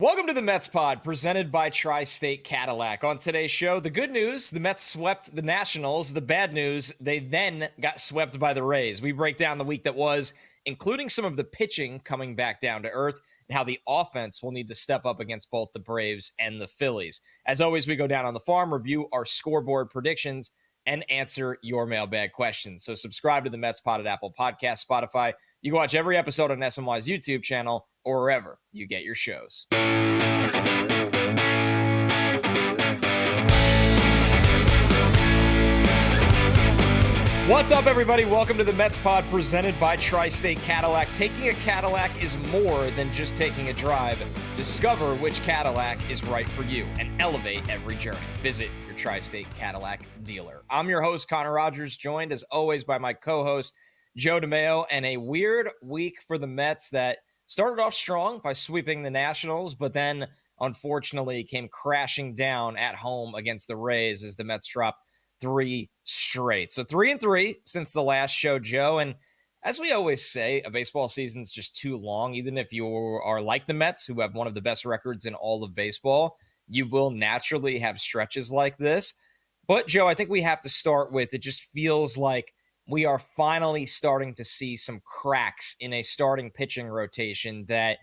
Welcome to the Mets Pod, presented by Tri-State Cadillac. On today's show, the good news, the Mets swept the Nationals. The bad news, they then got swept by the Rays. We break down the week that was, including some of the pitching coming back down to earth, and how the offense will need to step up against both the Braves and the Phillies. As always, we go down on the farm, review our scoreboard predictions, and answer your mailbag questions. So subscribe to the Mets Pod at Apple Podcasts, Spotify. You can watch every episode on SMY's YouTube channel or wherever you get your shows. What's up, everybody? Welcome to the Mets Pod, presented by Tri-State Cadillac. Taking a Cadillac is more than just taking a drive. Discover which Cadillac is right for you and elevate every journey. Visit your Tri-State Cadillac dealer. I'm your host, Connor Rogers, joined as always by my co-host, Joe DeMayo, and a weird week for the Mets that started off strong by sweeping the Nationals, but then unfortunately came crashing down at home against the Rays as the Mets dropped 3 straight. So 3-3 since the last show, Joe. And as we always say, a baseball season's just too long. Even if you are like the Mets, who have one of the best records in all of baseball, you will naturally have stretches like this. But Joe, I think we have to start with, it just feels like we are finally starting to see some cracks in a starting pitching rotation that,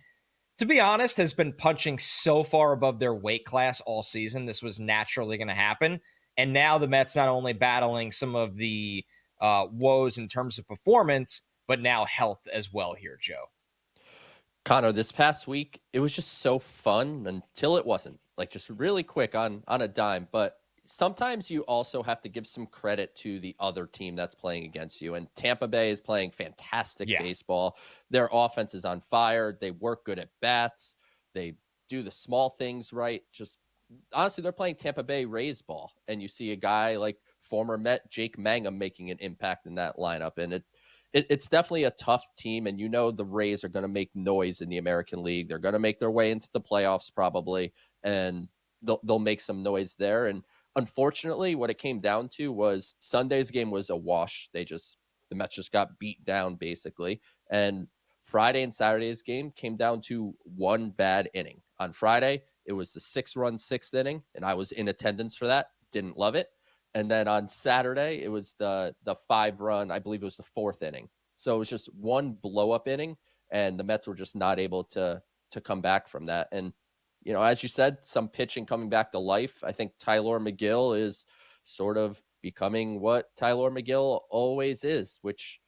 to be honest, has been punching so far above their weight class all season. This was naturally going to happen. And now the Mets not only battling some of the woes in terms of performance, but now health as well here, Joe. Connor, this past week, it was just so fun until it wasn't. Like, just really quick on a dime. But sometimes you also have to give some credit to the other team that's playing against you. And Tampa Bay is playing fantastic baseball. Their offense is on fire. They work good at bats. They do the small things right. Just honestly, they're playing Tampa Bay Rays ball. And you see a guy like former Met Jake Mangum making an impact in that lineup. And it's definitely a tough team. And you know the Rays are going to make noise in the American League. They're going to make their way into the playoffs probably. And they'll make some noise there. And unfortunately, what it came down to was Sunday's game was a wash. The Mets just got beat down basically. And Friday and Saturday's game came down to one bad inning. On Friday, it was the 6-run 6th inning, and I was in attendance for that. Didn't love it. And then on Saturday, it was the 5-run, I believe it was the 4th inning. So it was just one blow-up inning, and the Mets were just not able to come back from that. And you know, as you said, some pitching coming back to life. I think Tylor Megill is sort of becoming what Tylor Megill always is, which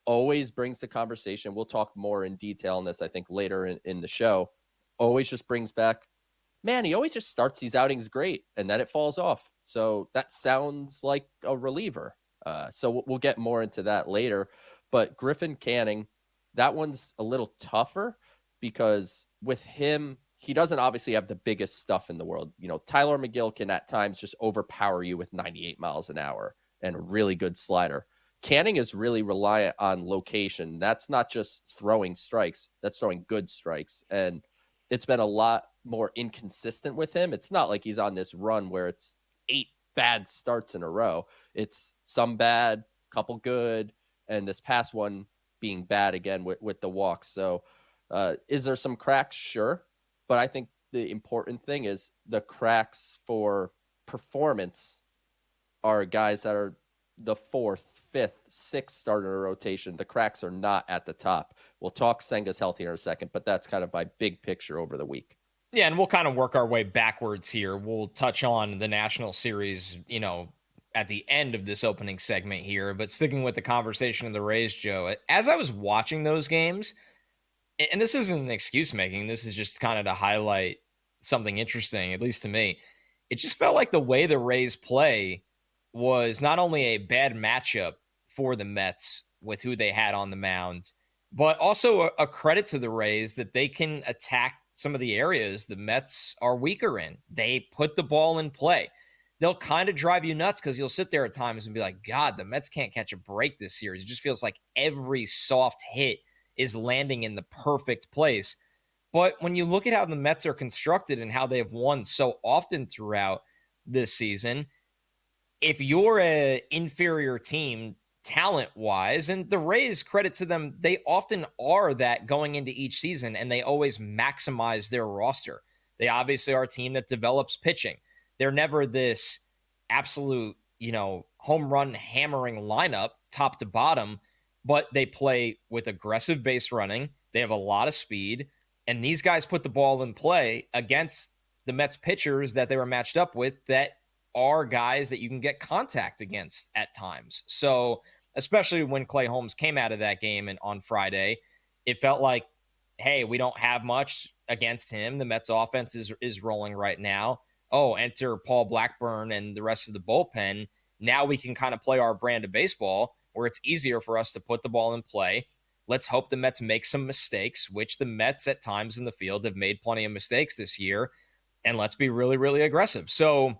always brings the conversation. We'll talk more in detail on this, I think, later in the show. Always just brings back, man, he always just starts these outings great, and then it falls off. So that sounds like a reliever. So we'll get more into that later. But Griffin Canning, that one's a little tougher because with him, he doesn't obviously have the biggest stuff in the world. You know, Tylor Megill can at times just overpower you with 98 miles an hour and a really good slider. Canning is really reliant on location. That's not just throwing strikes. That's throwing good strikes. And it's been a lot more inconsistent with him. It's not like he's on this run where it's 8 bad starts in a row. It's some bad, couple good, and this past one being bad again with the walks. So is there some cracks? Sure. But I think the important thing is the cracks for performance are guys that are the 4th, 5th, 6th starter in a rotation. The cracks are not at the top. We'll talk Senga's health here in a second, but that's kind of my big picture over the week. Yeah, and we'll kind of work our way backwards here. We'll touch on the National Series, you know, at the end of this opening segment here. But sticking with the conversation of the Rays, Joe, as I was watching those games, and this isn't an excuse making, this is just kind of to highlight something interesting, at least to me. It just felt like the way the Rays play was not only a bad matchup for the Mets with who they had on the mound, but also a credit to the Rays that they can attack some of the areas the Mets are weaker in. They put the ball in play. They'll kind of drive you nuts because you'll sit there at times and be like, God, the Mets can't catch a break this series. It just feels like every soft hit is landing in the perfect place. But when you look at how the Mets are constructed and how they have won so often throughout this season, if you're an inferior team talent-wise. And the Rays, credit to them, they often are that going into each season, and they always maximize their roster. They obviously are a team that develops pitching. They're never this absolute, home run hammering lineup top to bottom, but they play with aggressive base running. They have a lot of speed, and these guys put the ball in play against the Mets pitchers that they were matched up with that are guys that you can get contact against at times. So, especially when Clay Holmes came out of that game and on Friday, it felt like, hey, we don't have much against him. The Mets offense is rolling right now. Oh, enter Paul Blackburn and the rest of the bullpen. Now we can kind of play our brand of baseball where it's easier for us to put the ball in play. Let's hope the Mets make some mistakes, which the Mets at times in the field have made plenty of mistakes this year. And let's be really, really aggressive. So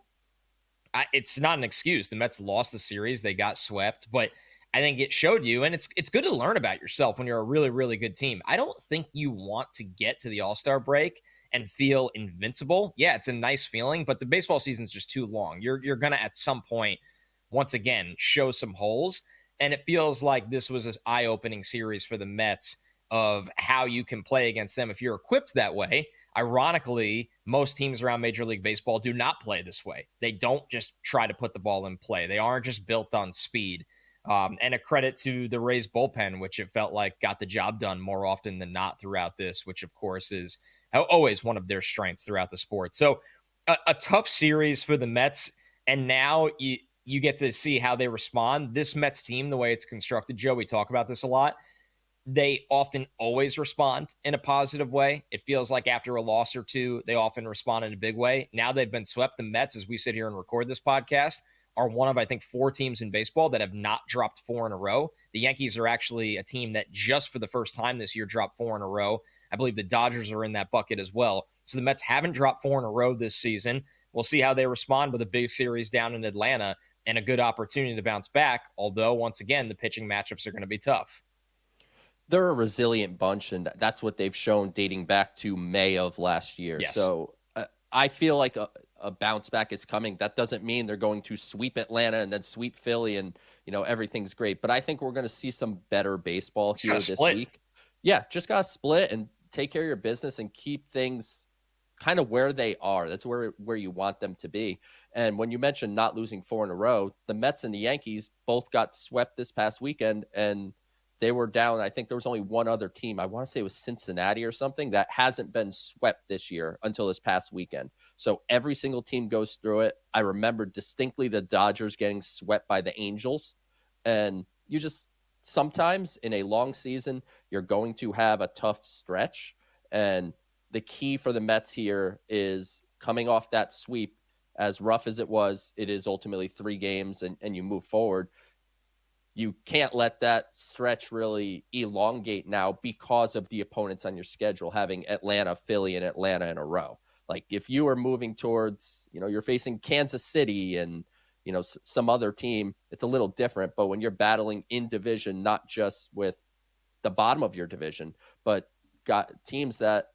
it's not an excuse. The Mets lost the series. They got swept. But I think it showed you, and it's good to learn about yourself when you're a really, really good team. I don't think you want to get to the All-Star break and feel invincible. Yeah, it's a nice feeling, but the baseball season's just too long. You're going to, at some point, once again, show some holes. And it feels like this was an eye-opening series for the Mets of how you can play against them if you're equipped that way. Ironically, most teams around Major League Baseball do not play this way. They don't just try to put the ball in play. They aren't just built on speed. And a credit to the Rays bullpen, which it felt like got the job done more often than not throughout this, which of course is always one of their strengths throughout the sport. So a tough series for the Mets. And now you get to see how they respond. This Mets team, the way it's constructed, Joe, we talk about this a lot. They often always respond in a positive way. It feels like after a loss or two, they often respond in a big way. Now they've been swept. The Mets, as we sit here and record this podcast, are one of, I think, 4 teams in baseball that have not dropped 4 in a row. The Yankees are actually a team that just for the first time this year dropped 4 in a row. I believe the Dodgers are in that bucket as well. So the Mets haven't dropped 4 in a row this season. We'll see how they respond with a big series down in Atlanta and a good opportunity to bounce back. Although, once again, the pitching matchups are going to be tough. They're a resilient bunch, and that's what they've shown dating back to May of last year. Yes. So I feel like a bounce back is coming. That doesn't mean they're going to sweep Atlanta and then sweep Philly and, everything's great. But I think we're going to see some better baseball here this week. Yeah, just got to split and take care of your business and keep things kind of where they are. That's where you want them to be. And when you mentioned not losing 4 in a row, the Mets and the Yankees both got swept this past weekend, and they were down. I think there was only one other team. I want to say it was Cincinnati or something that hasn't been swept this year until this past weekend. So every single team goes through it. I remember distinctly the Dodgers getting swept by the Angels. And you just sometimes in a long season, you're going to have a tough stretch. And the key for the Mets here is coming off that sweep, as rough as it is ultimately 3 games and you move forward. You can't let that stretch really elongate now because of the opponents on your schedule, having Atlanta, Philly, and Atlanta in a row. Like if you are moving towards, you're facing Kansas City and, some other team, it's a little different. But when you're battling in division, not just with the bottom of your division, but got teams that,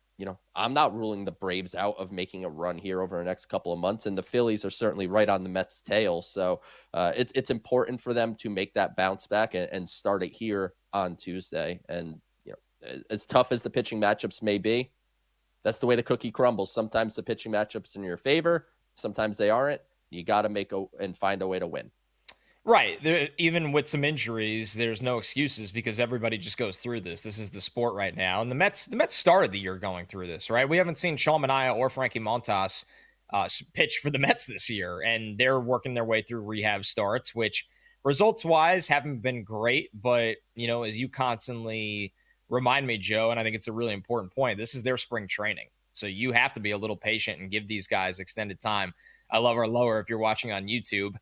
I'm not ruling the Braves out of making a run here over the next couple of months. And the Phillies are certainly right on the Mets' tail. So it's important for them to make that bounce back and start it here on Tuesday. And, as tough as the pitching matchups may be, that's the way the cookie crumbles. Sometimes the pitching matchups in your favor, sometimes they aren't. You got to find a way to win. Right. Even with some injuries, there's no excuses because everybody just goes through this. This is the sport right now. And the Mets started the year going through this, right? We haven't seen Sean Manaea or Frankie Montas pitch for the Mets this year. And they're working their way through rehab starts, which results-wise haven't been great. But, as you constantly remind me, Joe, and I think it's a really important point, this is their spring training. So you have to be a little patient and give these guys extended time. I love our lower if you're watching on YouTube.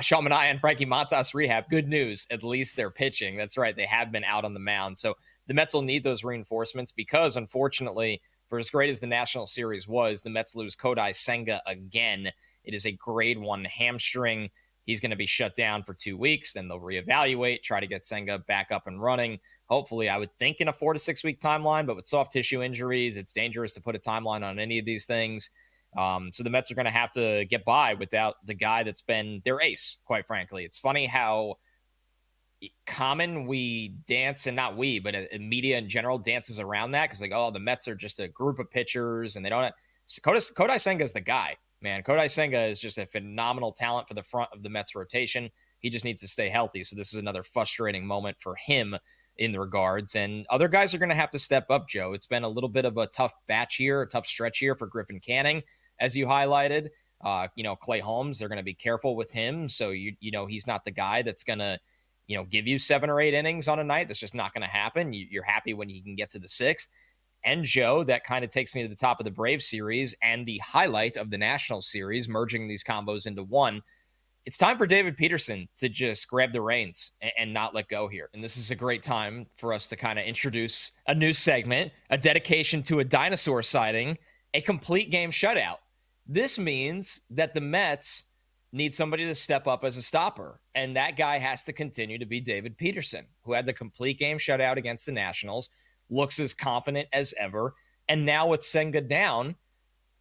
Sean Manaea and Frankie Montas rehab. Good news. At least they're pitching. That's right. They have been out on the mound. So the Mets will need those reinforcements because, unfortunately, for as great as the National Series was, the Mets lose Kodai Senga again. It is a grade 1 hamstring. He's going to be shut down for 2 weeks. Then they'll reevaluate, try to get Senga back up and running. Hopefully, I would think in a 4 to 6 week timeline, but with soft tissue injuries, it's dangerous to put a timeline on any of these things. So the Mets are going to have to get by without the guy that's been their ace, quite frankly. It's funny how, common we dance, and not we, but media in general dances around that because, like, oh, the Mets are just a group of pitchers and they don't have, Kodai Senga is the guy, man. Kodai Senga is just a phenomenal talent for the front of the Mets rotation. He just needs to stay healthy. So this is another frustrating moment for him in the regards. And other guys are going to have to step up, Joe. It's been a little bit of a tough batch here, a tough stretch here for Griffin Canning, as you highlighted. Clay Holmes, they're going to be careful with him. So, he's not the guy that's going to, give you 7 or 8 innings on a night. That's just not going to happen. You're happy when he can get to the 6th. And Joe, that kind of takes me to the top of the Braves series and the highlight of the National series, merging these combos into one. It's time for David Peterson to just grab the reins and not let go here. And this is a great time for us to kind of introduce a new segment, a dedication to a dinosaur sighting, a complete game shutout. This means that the Mets need somebody to step up as a stopper. And that guy has to continue to be David Peterson, who had the complete game shutout against the Nationals, looks as confident as ever. And now with Senga down,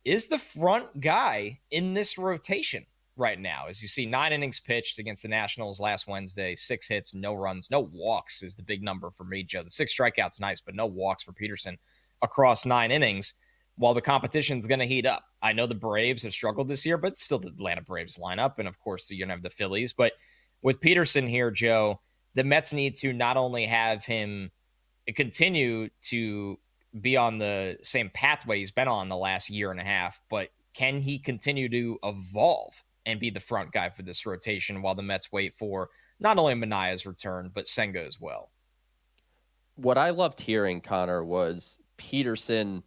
is the front guy in this rotation right now. As you see, 9 innings pitched against the Nationals last Wednesday, 6 hits, no runs, no walks is the big number for me, Joe. The 6 strikeouts, nice, but no walks for Peterson across 9 innings. While the competition's going to heat up. I know the Braves have struggled this year, but it's still the Atlanta Braves lineup. And of course, you're going to have the Phillies. But with Peterson here, Joe, the Mets need to not only have him continue to be on the same pathway he's been on the last year and a half, but can he continue to evolve and be the front guy for this rotation while the Mets wait for not only Manaea's return, but Senga as well? What I loved hearing, Connor, was Peterson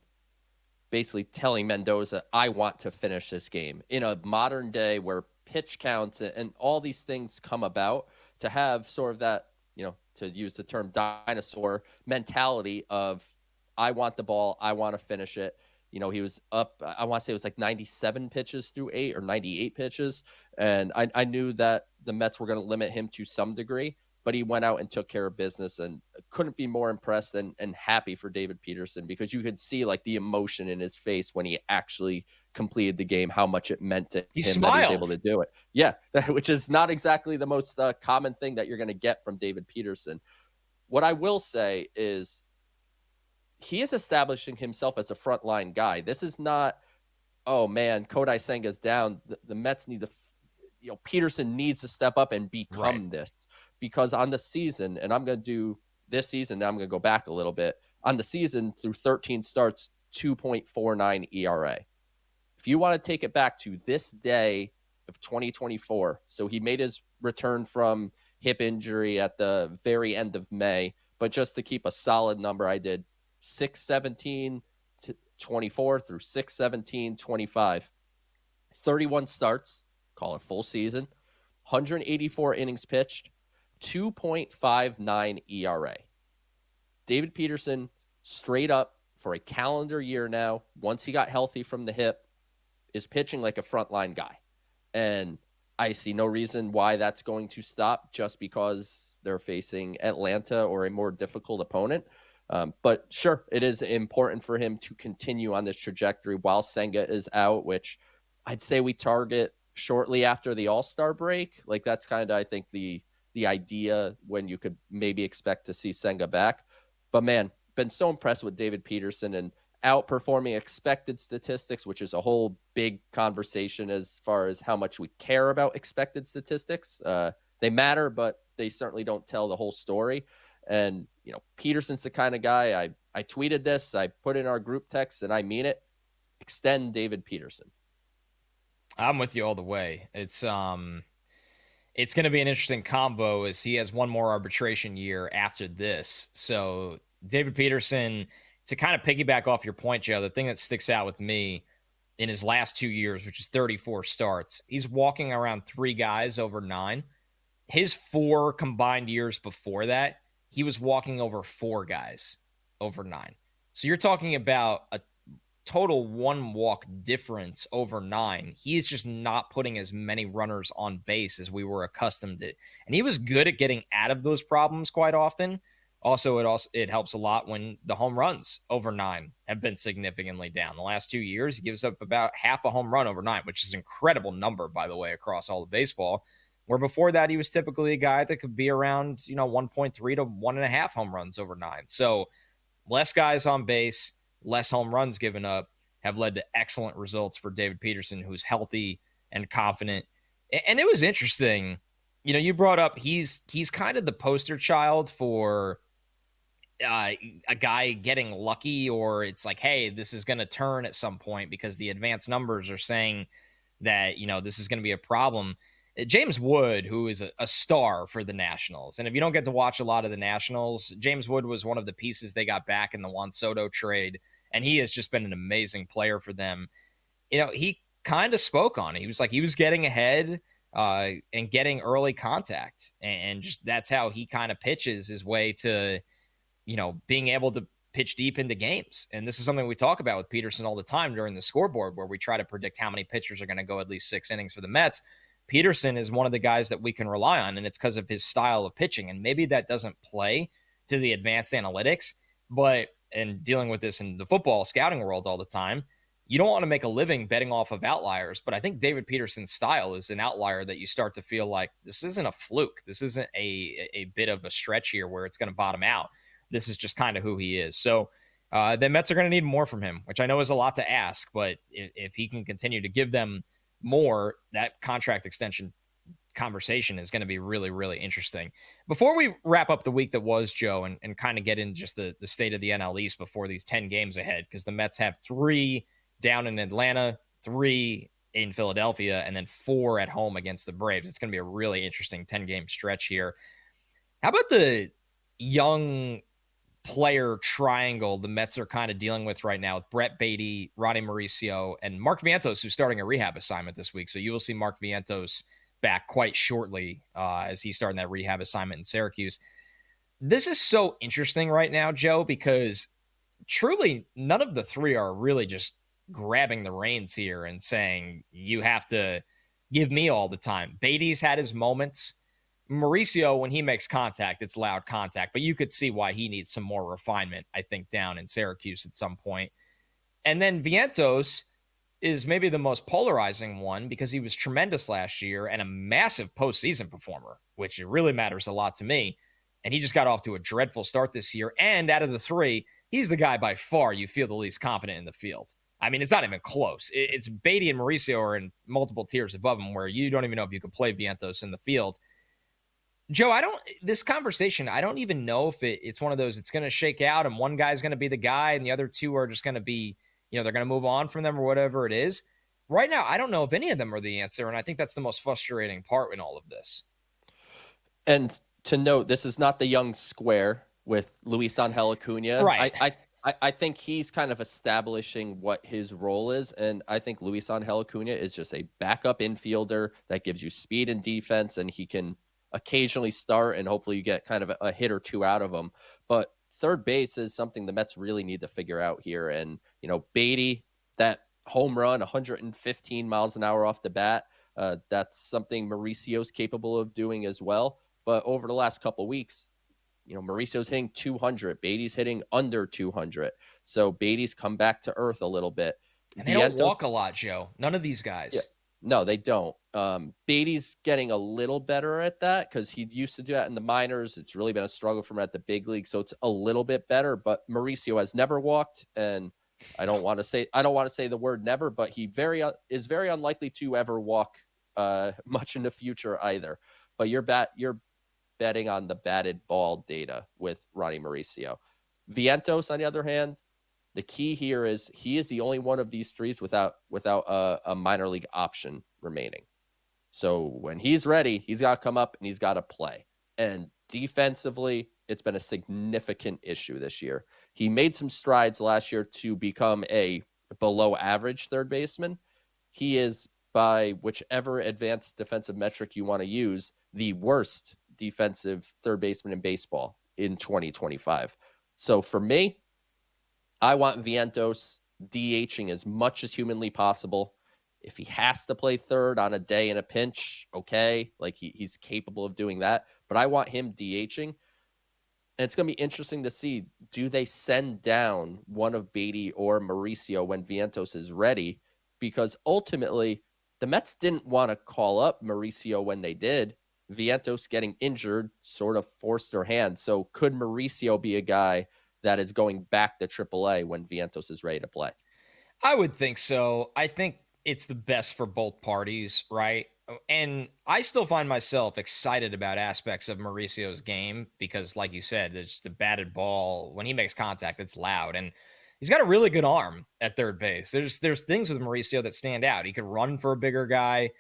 basically telling Mendoza, I want to finish this game. In a modern day where pitch counts and all these things come about, to have sort of that, to use the term dinosaur mentality of, I want the ball, I want to finish it. He was up, I want to say it was like 97 pitches through 8 or 98 pitches. And I knew that the Mets were going to limit him to some degree, but he went out and took care of business, and couldn't be more impressed and happy for David Peterson, because you could see like the emotion in his face when he actually completed the game, how much it meant to him smiled. That he was able to do it. Yeah, which is not exactly the most common thing that you're going to get from David Peterson. What I will say is he is establishing himself as a frontline guy. This is not, oh man, Kodai Senga's down. The Mets need to, Peterson needs to step up and become this. Because on the season, and I'm going to do this season, now I'm going to go back a little bit. On the season, through 13 starts, 2.49 ERA. If you want to take it back to this day of 2024, so he made his return from hip injury at the very end of May, but just to keep a solid number, I did 6/17 to 24 through 6/17 25. 31 starts, call it full season, 184 innings pitched, 2.59 ERA. David Peterson, straight up for a calendar year now, once he got healthy from the hip, is pitching like a frontline guy. And I see no reason why that's going to stop just because they're facing Atlanta or a more difficult opponent. But sure, it is important for him to continue on this trajectory while Senga is out, which I'd say we target shortly after the All-Star break. Like that's kind of, I think, the idea when you could maybe expect to see Senga back. But man, been so impressed with David Peterson and outperforming expected statistics, which is a whole big conversation as far as how much we care about expected statistics. They matter, but they certainly don't tell the whole story. And, Peterson's the kind of guy, I tweeted this, I put in our group text, and I mean it. Extend David Peterson. I'm with you all the way. It's going to be an interesting combo as he has one more arbitration year after this. So David Peterson, to kind of piggyback off your point, Joe, the thing that sticks out with me in his last 2 years, which is 34 starts, he's walking around 3 guys over 9. His 4 combined years before that, he was walking over 4 guys over 9. So you're talking about a total 1 walk difference over 9. He's just not putting as many runners on base as we were accustomed to. And he was good at getting out of those problems quite often. Also, it helps a lot when the home runs over 9 have been significantly down. The last 2 years, he gives up about half a home run over 9, which is an incredible number, by the way, across all of baseball. where before that he was typically a guy that could be around, 1.3 to 1.5 home runs over 9. So less guys on base, less home runs given up have led to excellent results for David Peterson, who's healthy and confident. And it was interesting. You brought up he's kind of the poster child for a guy getting lucky, or it's like, hey, this is going to turn at some point because the advanced numbers are saying that, this is going to be a problem. James Wood, who is a star for the Nationals. And if you don't get to watch a lot of the Nationals, James Wood was one of the pieces they got back in the Juan Soto trade. And he has just been an amazing player for them. He kind of spoke on it. He was like, he was getting ahead and getting early contact. And just that's how he kind of pitches his way to, being able to pitch deep into games. And this is something we talk about with Peterson all the time during the scoreboard, where we try to predict how many pitchers are going to go at least 6 innings for the Mets. Peterson is one of the guys that we can rely on, and it's because of his style of pitching. And maybe that doesn't play to the advanced analytics, but and dealing with this in the football scouting world all the time, you don't want to make a living betting off of outliers. But I think David Peterson's style is an outlier that you start to feel like this isn't a fluke. This isn't a bit of a stretch here where it's going to bottom out. This is just kind of who he is. So the Mets are going to need more from him, which I know is a lot to ask, but if he can continue to give them more, that contract extension conversation is going to be really, really interesting. Before we wrap up the week that was, Joe, and kind of get into just the state of the NL East before these 10 games ahead, because the Mets have 3 down in Atlanta, 3 in Philadelphia, and then 4 at home against the Braves. It's going to be a really interesting 10-game stretch here. How about the young player triangle the Mets are kind of dealing with right now with Brett Baty, Ronny Mauricio, and Mark Vientos, who's starting a rehab assignment this week. So you will see Mark Vientos back quite shortly as he's starting that rehab assignment in Syracuse. This is so interesting right now, Joe, because truly none of the 3 are really just grabbing the reins here and saying, you have to give me all the time. Baty's had his moments. Mauricio, when he makes contact, it's loud contact, but you could see why he needs some more refinement, I think, down in Syracuse at some point. And then Vientos is maybe the most polarizing one because he was tremendous last year and a massive postseason performer, which it really matters a lot to me. And he just got off to a dreadful start this year. And out of the 3, he's the guy by far you feel the least confident in the field. I mean, it's not even close. It's Baty and Mauricio are in multiple tiers above him where you don't even know if you can play Vientos in the field. Joe, this conversation, I don't even know if it's one of those, it's going to shake out and one guy's going to be the guy and the other 2 are just going to be, they're going to move on from them or whatever it is. Right now, I don't know if any of them are the answer. And I think that's the most frustrating part in all of this. And to note, this is not the young square with Luis Angel Acuna. Right. I think he's kind of establishing what his role is. And I think Luis Angel Acuna is just a backup infielder that gives you speed and defense, and he can occasionally start, and hopefully you get kind of a hit or 2 out of him. But third base is something the Mets really need to figure out here. And, Baty, that home run, 115 miles an hour off the bat, that's something Mauricio's capable of doing as well. But over the last couple of weeks, Mauricio's hitting 200. Baty's hitting under 200. So Baty's come back to earth a little bit. And they don't walk a lot, Joe. None of these guys. Yeah. No, they don't. Baty's getting a little better at that because he used to do that in the minors. It's really been a struggle for him at the big league, so it's a little bit better. But Mauricio has never walked, and I don't want to say the word never, but he is very unlikely to ever walk much in the future either. But you're betting on the batted ball data with Ronny Mauricio. Vientos, on the other hand, the key here is he is the only one of these 3s without a minor league option remaining. So when he's ready, he's got to come up and he's got to play. And defensively, it's been a significant issue this year. He made some strides last year to become a below average third baseman. He is, by whichever advanced defensive metric you want to use, the worst defensive third baseman in baseball in 2025. So for me, I want Vientos DHing as much as humanly possible. If he has to play third on a day in a pinch, okay, like he's capable of doing that. But I want him DHing. And it's going to be interesting to see, do they send down one of Baty or Mauricio when Vientos is ready? Because ultimately, the Mets didn't want to call up Mauricio when they did. Vientos getting injured sort of forced their hand. So could Mauricio be a guy that is going back to AAA when Vientos is ready to play? I would think so. I think it's the best for both parties, right? And I still find myself excited about aspects of Mauricio's game because, like you said, it's the batted ball. When he makes contact, it's loud. And he's got a really good arm at third base. There's things with Mauricio that stand out. He could run for a bigger guy.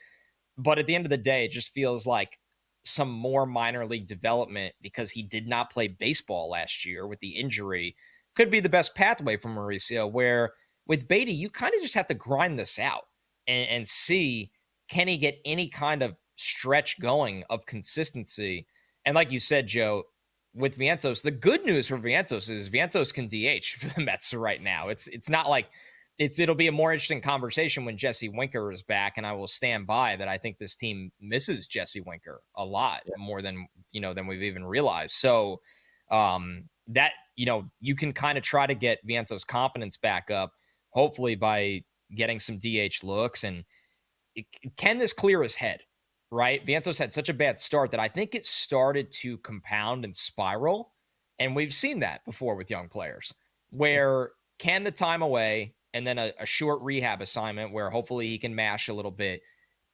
But at the end of the day, it just feels like some more minor league development because he did not play baseball last year with the injury could be the best pathway for Mauricio. Where with Baty, you kind of just have to grind this out and see, can he get any kind of stretch going of consistency. And like you said, Joe, with Vientos, the good news for Vientos is Vientos can DH for the Mets right now. It's not like it'll be a more interesting conversation when Jesse Winker is back, and I will stand by that. I think this team misses Jesse Winker a lot more than than we've even realized. So that you can kind of try to get Vientos' confidence back up, hopefully by getting some DH looks. And can this clear his head? Right, Vientos had such a bad start that I think it started to compound and spiral, and we've seen that before with young players. Where can the time away and then a short rehab assignment where hopefully he can mash a little bit.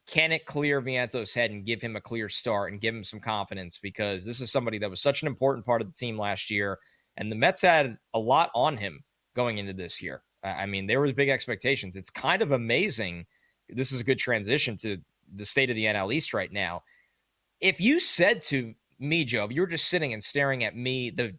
Can it clear Vientos' head and give him a clear start and give him some confidence? Because this is somebody that was such an important part of the team last year, and the Mets had a lot on him going into this year. I mean, there was big expectations. It's kind of amazing. This is a good transition to the state of the NL East right now. If you said to me, Joe, if you were just sitting and staring at me, the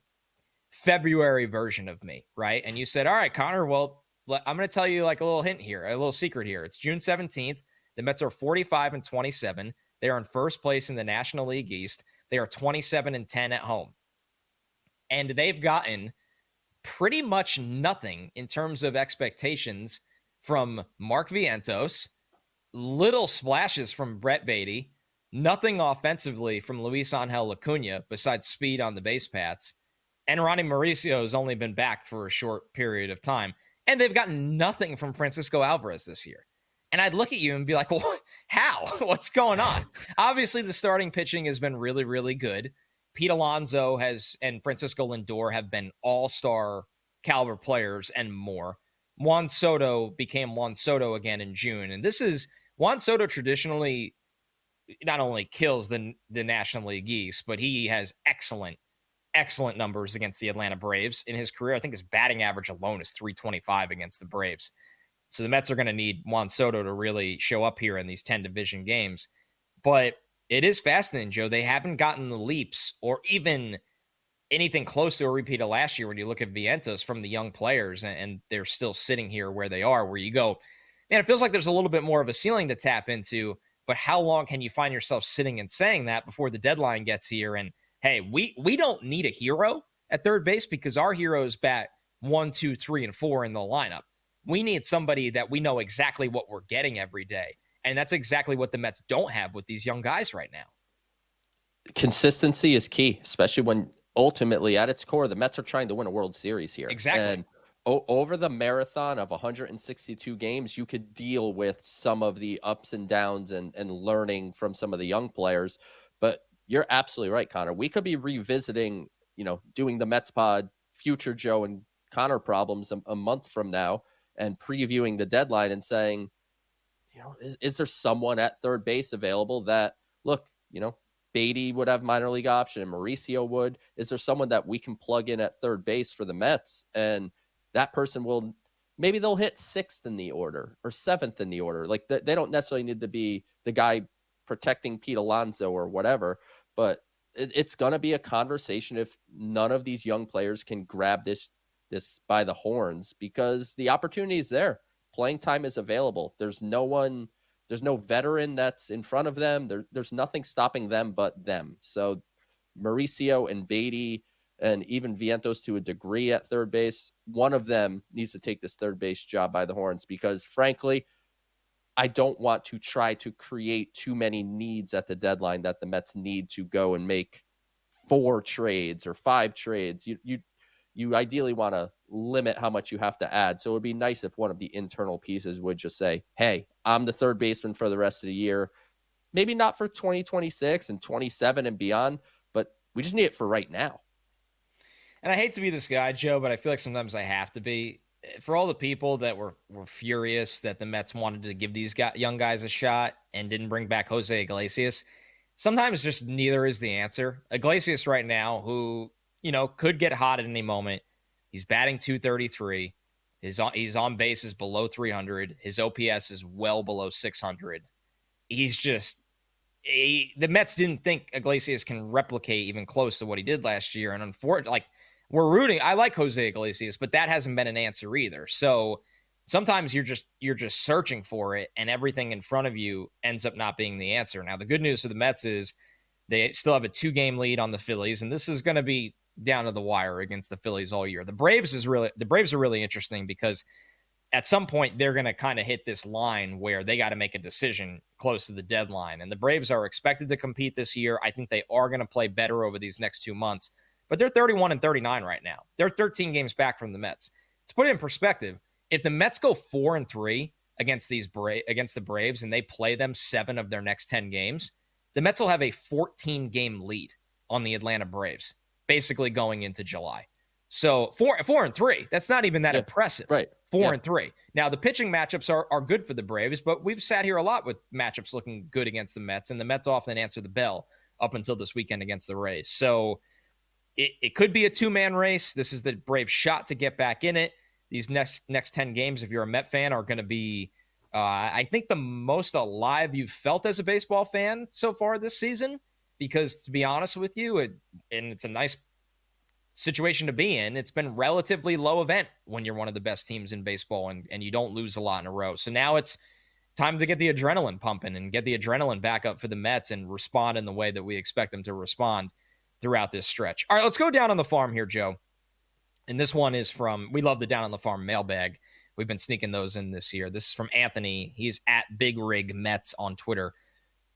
February version of me, right? And you said, all right, Connor, well, I'm going to tell you like a little hint here, a little secret here. It's June 17th. The Mets are 45-27. They are in first place in the National League East. They are 27-10 at home. And they've gotten pretty much nothing in terms of expectations from Mark Vientos, little splashes from Brett Baty, nothing offensively from Luis Angel Acuna besides speed on the base paths. And Ronny Mauricio has only been back for a short period of time. And they've gotten nothing from Francisco Alvarez this year. And I'd look at you and be like, well, how? What's going on? Obviously, the starting pitching has been really, really good. Pete Alonso and Francisco Lindor have been all-star caliber players and more. Juan Soto became Juan Soto again in June. And this is Juan Soto traditionally not only kills the National League East, but he has excellent numbers against the Atlanta Braves in his career. I think his batting average alone is 325 against the Braves. So the Mets are going to need Juan Soto to really show up here in these 10 division games. But it is fascinating, Joe. They haven't gotten the leaps or even anything close to a repeat of last year when you look at Vientos from the young players, and they're still sitting here where they are, where you go, man, it feels like there's a little bit more of a ceiling to tap into. But how long can you find yourself sitting and saying that before the deadline gets here? And hey, we don't need a hero at third base because our heroes bat 1, 2, 3, and 4 in the lineup. We need somebody that we know exactly what we're getting every day. And that's exactly what the Mets don't have with these young guys right now. Consistency is key, especially when ultimately at its core, the Mets are trying to win a World Series here. Exactly. And over the marathon of 162 games, you could deal with some of the ups and downs and learning from some of the young players. But you're absolutely right, Connor. We could be revisiting, doing the Mets pod, future Joe and Connor problems a month from now and previewing the deadline and saying, is there someone at third base available that, look, Baty would have minor league option and Mauricio would. Is there someone that we can plug in at third base for the Mets? And that person maybe they'll hit 6th in the order or 7th in the order. Like they don't necessarily need to be the guy protecting Pete Alonso or whatever, but it's going to be a conversation if none of these young players can grab this by the horns, because the opportunity is there. Playing time is available. There's no veteran that's in front of them. There's nothing stopping them but them. So Mauricio and Baty and even Vientos to a degree at third base, one of them needs to take this third base job by the horns, because frankly, I don't want to try to create too many needs at the deadline that the Mets need to go and make 4 trades or 5 trades. You ideally want to limit how much you have to add. So it would be nice if one of the internal pieces would just say, hey, I'm the third baseman for the rest of the year. Maybe not for 2026 and 27 and beyond, but we just need it for right now. And I hate to be this guy, Joe, but I feel like sometimes I have to be. For all the people that were furious that the Mets wanted to give these young guys a shot and didn't bring back Jose Iglesias, sometimes just neither is the answer. Iglesias right now, who, could get hot at any moment. He's batting .233. He's on base is below 300. His OPS is well below 600. He's just the Mets didn't think Iglesias can replicate even close to what he did last year. And unfortunately, we're rooting. I like Jose Iglesias, but that hasn't been an answer either. So sometimes you're just searching for it, and everything in front of you ends up not being the answer. Now, the good news for the Mets is they still have a 2-game lead on the Phillies, and this is going to be down to the wire against the Phillies all year. The Braves are really interesting because at some point they're going to kind of hit this line where they got to make a decision close to the deadline. And the Braves are expected to compete this year. I think they are going to play better over these next 2 months, but they're 31-39 right now. They're 13 games back from the Mets. To put it in perspective, if the Mets go 4-3 against the Braves and they play them 7 of their next 10 games, the Mets will have a 14-game lead on the Atlanta Braves, basically going into July. So 4-3, that's not even that impressive. Right. 4-3. Now, the pitching matchups are good for the Braves, but we've sat here a lot with matchups looking good against the Mets, and the Mets often answer the bell up until this weekend against the Rays. So it could be a 2-man race. This is the Braves' shot to get back in it. These next 10 games, if you're a Met fan, are going to be, I think, the most alive you've felt as a baseball fan so far this season, because to be honest with you, and it's a nice situation to be in, it's been relatively low event when you're one of the best teams in baseball and you don't lose a lot in a row. So now it's time to get the adrenaline pumping and get the adrenaline back up for the Mets and respond in the way that we expect them to respond throughout this stretch. All right, let's go down on the farm here, Joe. And this one is we love the Down on the Farm mailbag. We've been sneaking those in this year. This is from Anthony. He's at Big Rig Mets on Twitter.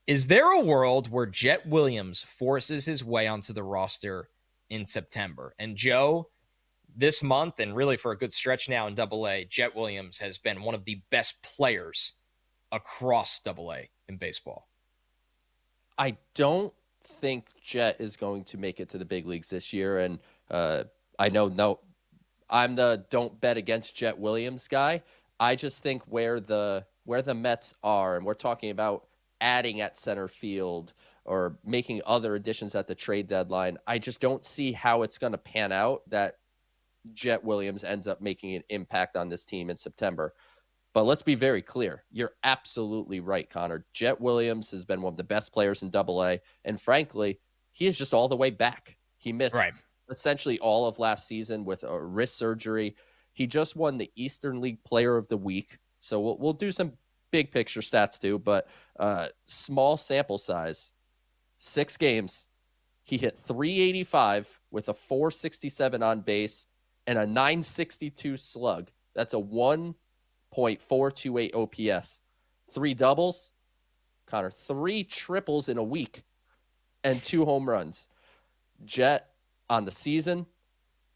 Is there a world where Jett Williams forces his way onto the roster in September? And Joe, this month and really for a good stretch now in Double-A, Jett Williams has been one of the best players across Double-A in baseball. I don't think Jett is going to make it to the big leagues this year, and I'm the don't bet against Jett Williams guy. I just think where the Mets are, and we're talking about adding at center field or making other additions at the trade deadline, I just don't see how it's going to pan out that Jett Williams ends up making an impact on this team in September. But let's be very clear. You're absolutely right, Connor. Jett Williams has been one of the best players in Double-A, and frankly, he is just all the way back. He missed essentially all of last season with a wrist surgery. He just won the Eastern League Player of the Week. So we'll do some big picture stats too, but small sample size. 6 games, he hit .385 with a .467 on base and a .962 slug. That's a 1.428 OPS. 3 doubles, Connor, 3 triples in a week, and 2 home runs. Jett on the season,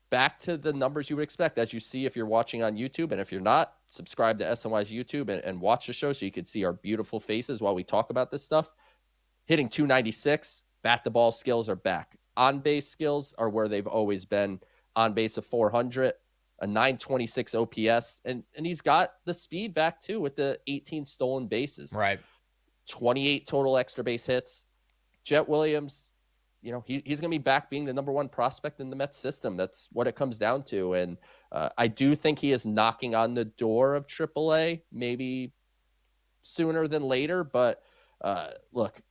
back to the numbers you would expect, as you see if you're watching on YouTube. And if you're not, subscribe to SNY's YouTube and watch the show so you can see our beautiful faces while we talk about this stuff. Hitting .296, bat the ball skills are back. On base skills are where they've always been. On base of .400, a .926 OPS, and he's got the speed back too with the 18 stolen bases. Right. 28 total extra base hits. Jett Williams, he's going to be back being the number 1 prospect in the Mets system. That's what it comes down to. And I do think he is knocking on the door of AAA, maybe sooner than later. But look,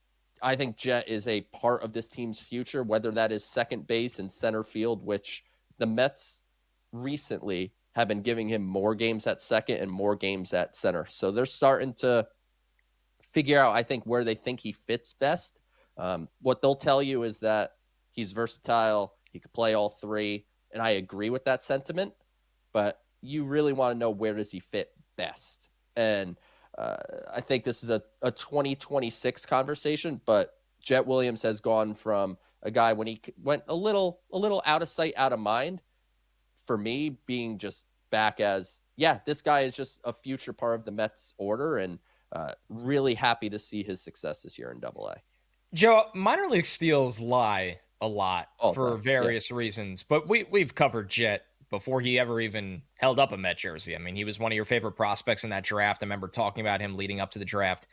I think Jett is a part of this team's future, whether that is second base and center field, which the Mets recently have been giving him more games at second and more games at center. So they're starting to figure out, I think, where they think he fits best. What they'll tell you is that he's versatile. He could play all 3. And I agree with that sentiment, but you really want to know where does he fit best. And I think this is a 2026 conversation, but Jett Williams has gone from a guy when he went a little out of sight, out of mind, for me, being just back as, yeah, this guy is just a future part of the Mets order, and really happy to see his success this year in Double-A. Joe, minor league steals lie a lot All the for time. Yeah. various reasons, but we've covered Jett before he ever even held up a Met jersey. I mean, he was one of your favorite prospects in that draft. I remember talking about him leading up to the draft.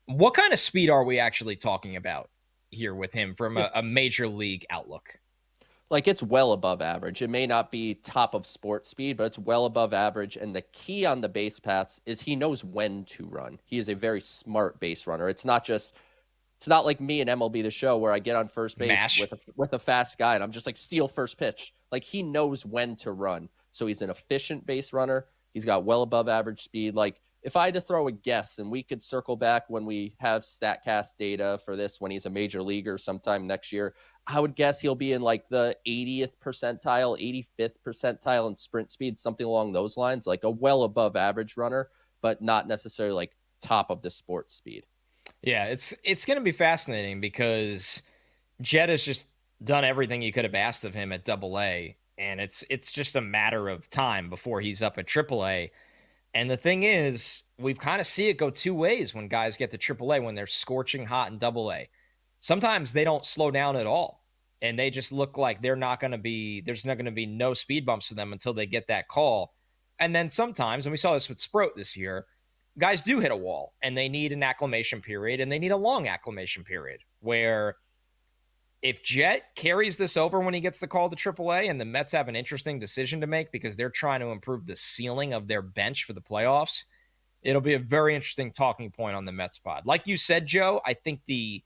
What kind of speed are we actually talking about here with him from a major league outlook? Like, it's well above average. It may not be top of sport speed, but it's well above average. And the key on the base paths is he knows when to run. He is a very smart base runner. It's not like me and MLB The Show where I get on first base with a fast guy and I'm just like, steal first pitch. Like, he knows when to run. So he's an efficient base runner. He's got well above average speed. Like, if I had to throw a guess, and we could circle back when we have StatCast data for this, when he's a major leaguer sometime next year, I would guess he'll be in like the 80th percentile, 85th percentile in sprint speed, something along those lines, like a well above average runner, but not necessarily like top of the sports speed. Yeah, it's going to be fascinating because Jett has just done everything you could have asked of him at Double-A, and it's just a matter of time before he's up at Triple-A. And the thing is, we've kind of see it go two ways when guys get to Triple-A when they're scorching hot in Double-A. Sometimes they don't slow down at all, and they just look like there's not going to be no speed bumps for them until they get that call. And then sometimes, and we saw this with Sproat this year, guys do hit a wall, and they need an acclimation period, and they need a long acclimation period where if Jett carries this over when he gets the call to AAA and the Mets have an interesting decision to make because they're trying to improve the ceiling of their bench for the playoffs, it'll be a very interesting talking point on the Mets pod. Like you said, Joe, I think the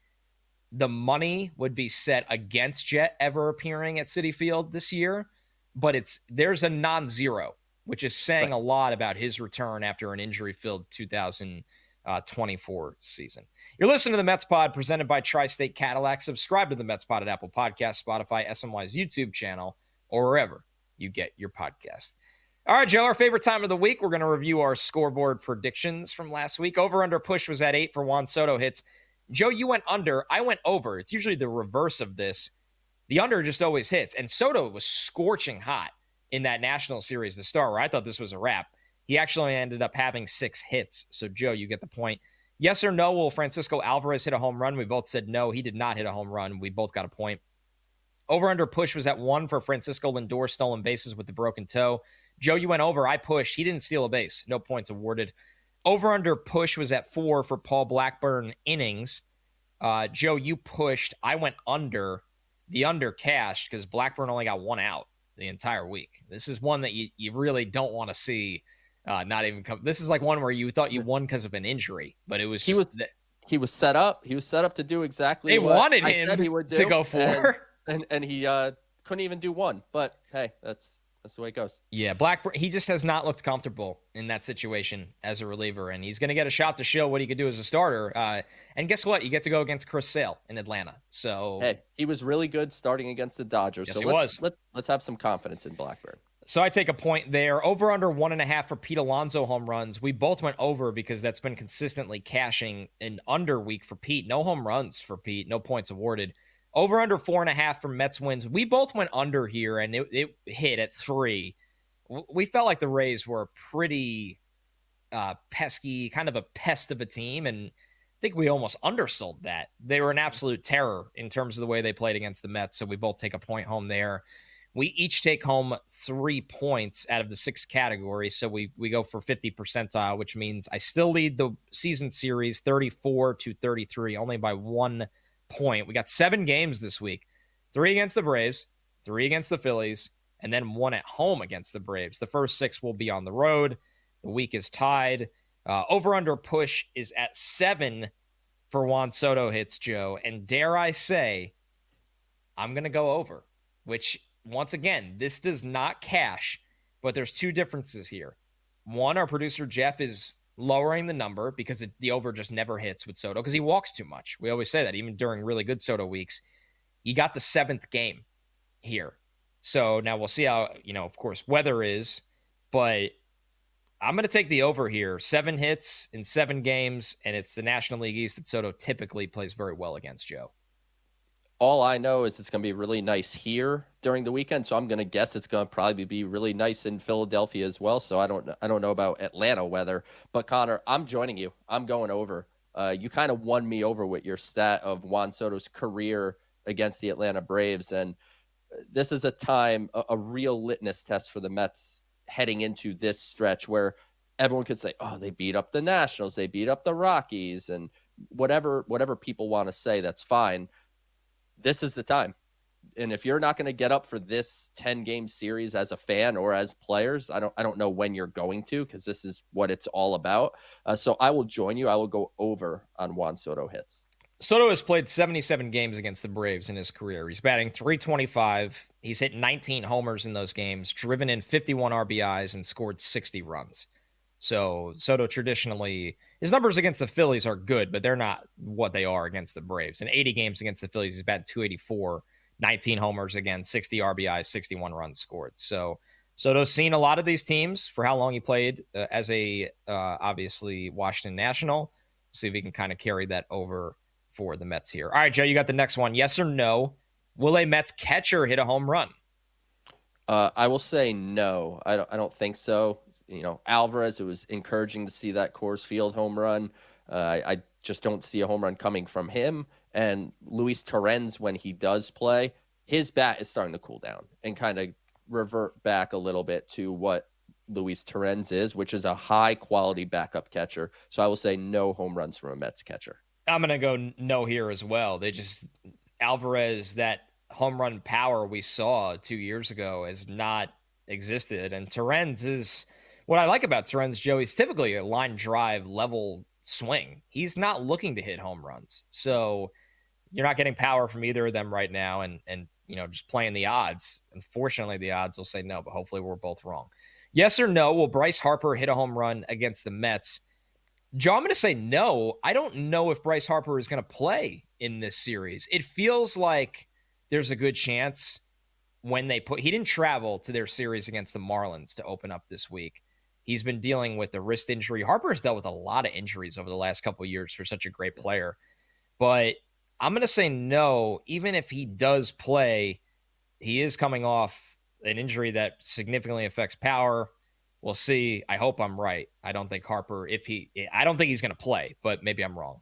money would be set against Jett ever appearing at Citi Field this year, but there's a non-zero, which is saying a lot about his return after an injury-filled 2024 season. You're listening to the Mets Pod presented by Tri-State Cadillac. Subscribe to the Mets Pod at Apple Podcasts, Spotify, SMY's YouTube channel, or wherever you get your podcast. All right, Joe, our favorite time of the week. We're going to review our scoreboard predictions from last week. Over-under push was at 8 for Juan Soto hits. Joe, you went under. I went over. It's usually the reverse of this. The under just always hits. And Soto was scorching hot in that National Series to start, where I thought this was a wrap. He actually ended up having 6 hits. So, Joe, you get the point. Yes or no, will Francisco Alvarez hit a home run? We both said no, he did not hit a home run. We both got a point. Over-under push was at 1 for Francisco Lindor, stolen bases with the broken toe. Joe, you went over. I pushed. He didn't steal a base. No points awarded. Over-under push was at 4 for Paul Blackburn innings. Joe, you pushed. I went under. The under cashed because Blackburn only got 1 out the entire week. This is one that you really don't want to see not even come. This is like one where you thought you won because of an injury, but it was he was set up. He was set up to do exactly they what wanted I him said he would do, to go for. And he couldn't even do one. But hey, that's the way it goes. Yeah, Blackburn, he just has not looked comfortable in that situation as a reliever, and he's going to get a shot to show what he could do as a starter. And guess what? You get to go against Chris Sale in Atlanta. So hey, he was really good starting against the Dodgers. Yes, so let's have some confidence in Blackburn. So I take a point there. Over under 1.5 for Pete Alonso home runs. We both went over because that's been consistently cashing an under week for Pete. No home runs for Pete. No points awarded. Over under 4.5 for Mets wins. We both went under here, and it hit at 3. We felt like the Rays were pretty pesky, kind of a pest of a team, and I think we almost undersold that. They were an absolute terror in terms of the way they played against the Mets, so we both take a point home there. We each take home 3 points out of the 6 categories, so we go for 50 percentile, which means I still lead the season series 34-33, only by 1 point. We got 7 games this week. 3 against the Braves, 3 against the Phillies, and then 1 at home against the Braves. The first 6 will be on the road. The week is tied. Over-under push is at 7 for Juan Soto hits, Joe. And dare I say, I'm going to go over, which, once again, this does not cash, but there's 2 differences here. One, our producer Jeff is lowering the number because the over just never hits with Soto because he walks too much. We always say that, even during really good Soto weeks. You got the 7th game here. So now we'll see how, of course, weather is, but I'm going to take the over here. 7 hits in 7 games, and it's the National League East that Soto typically plays very well against, Joe. All I know is it's going to be really nice here during the weekend, so I'm going to guess it's going to probably be really nice in Philadelphia as well. So I don't know about Atlanta weather, but Connor, I'm joining you. I'm going over. You kind of won me over with your stat of Juan Soto's career against the Atlanta Braves, and this is a real litmus test for the Mets heading into this stretch where everyone could say, "Oh, they beat up the Nationals, they beat up the Rockies," and whatever people want to say, that's fine. This is the time. And if you're not going to get up for this 10-game series as a fan or as players, I don't know when you're going to, because this is what it's all about. So I will join you. I will go over on Juan Soto hits. Soto has played 77 games against the Braves in his career. He's batting .325. He's hit 19 homers in those games, driven in 51 RBIs, and scored 60 runs. So Soto traditionally, his numbers against the Phillies are good, but they're not what they are against the Braves. In 80 games against the Phillies, he's batting .284, 19 homers again, 60 RBIs, 61 runs scored. So Soto's seen a lot of these teams for how long he played as a obviously Washington National. See if he can kind of carry that over for the Mets here. All right, Joe, you got the next one. Yes or no? Will a Mets catcher hit a home run? I will say no. I don't think so. Alvarez, it was encouraging to see that Coors Field home run. I just don't see a home run coming from him. And Luis Torrens, when he does play, his bat is starting to cool down and kind of revert back a little bit to what Luis Torrens is, which is a high-quality backup catcher. So I will say no home runs from a Mets catcher. I'm going to go no here as well. Alvarez, that home run power we saw 2 years ago has not existed. And Torrens is, what I like about Torrens, Joe, he's typically a line drive level swing. He's not looking to hit home runs. So you're not getting power from either of them right now. And just playing the odds. Unfortunately, the odds will say no, but hopefully we're both wrong. Yes or no, will Bryce Harper hit a home run against the Mets? Joe, I'm going to say no. I don't know if Bryce Harper is going to play in this series. It feels like there's a good chance he didn't travel to their series against the Marlins to open up this week. He's been dealing with a wrist injury. Harper has dealt with a lot of injuries over the last couple of years for such a great player. But I'm going to say no. Even if he does play, he is coming off an injury that significantly affects power. We'll see. I hope I'm right. I don't think Harper, I don't think he's going to play, but maybe I'm wrong.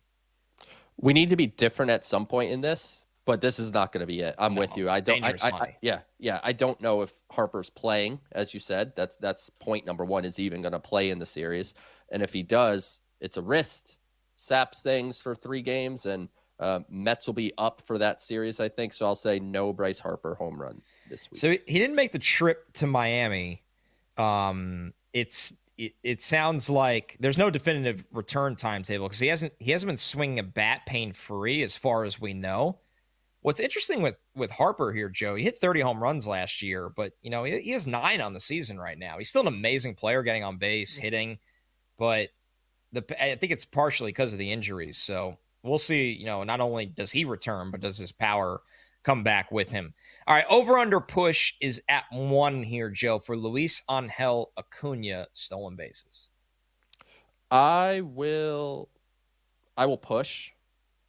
We need to be different at some point in this, but this is not going to be it. I'm with you. I don't know if Harper's playing, as you said. That's point number one, is even going to play in the series. And if he does, it's a wrist, saps things for 3 games, and Mets will be up for that series, I think. So I'll say no Bryce Harper home run this week. So he didn't make the trip to Miami. It sounds like there's no definitive return timetable because he hasn't been swinging a bat pain free as far as we know. What's interesting with Harper here, Joe, he hit 30 home runs last year, but he has 9 on the season right now. He's still an amazing player, getting on base, hitting, but I think it's partially because of the injuries. So we'll see. Not only does he return, but does his power come back with him? All right, over-under push is at 1 here, Joe, for Luis Angel Acuna stolen bases. I will push.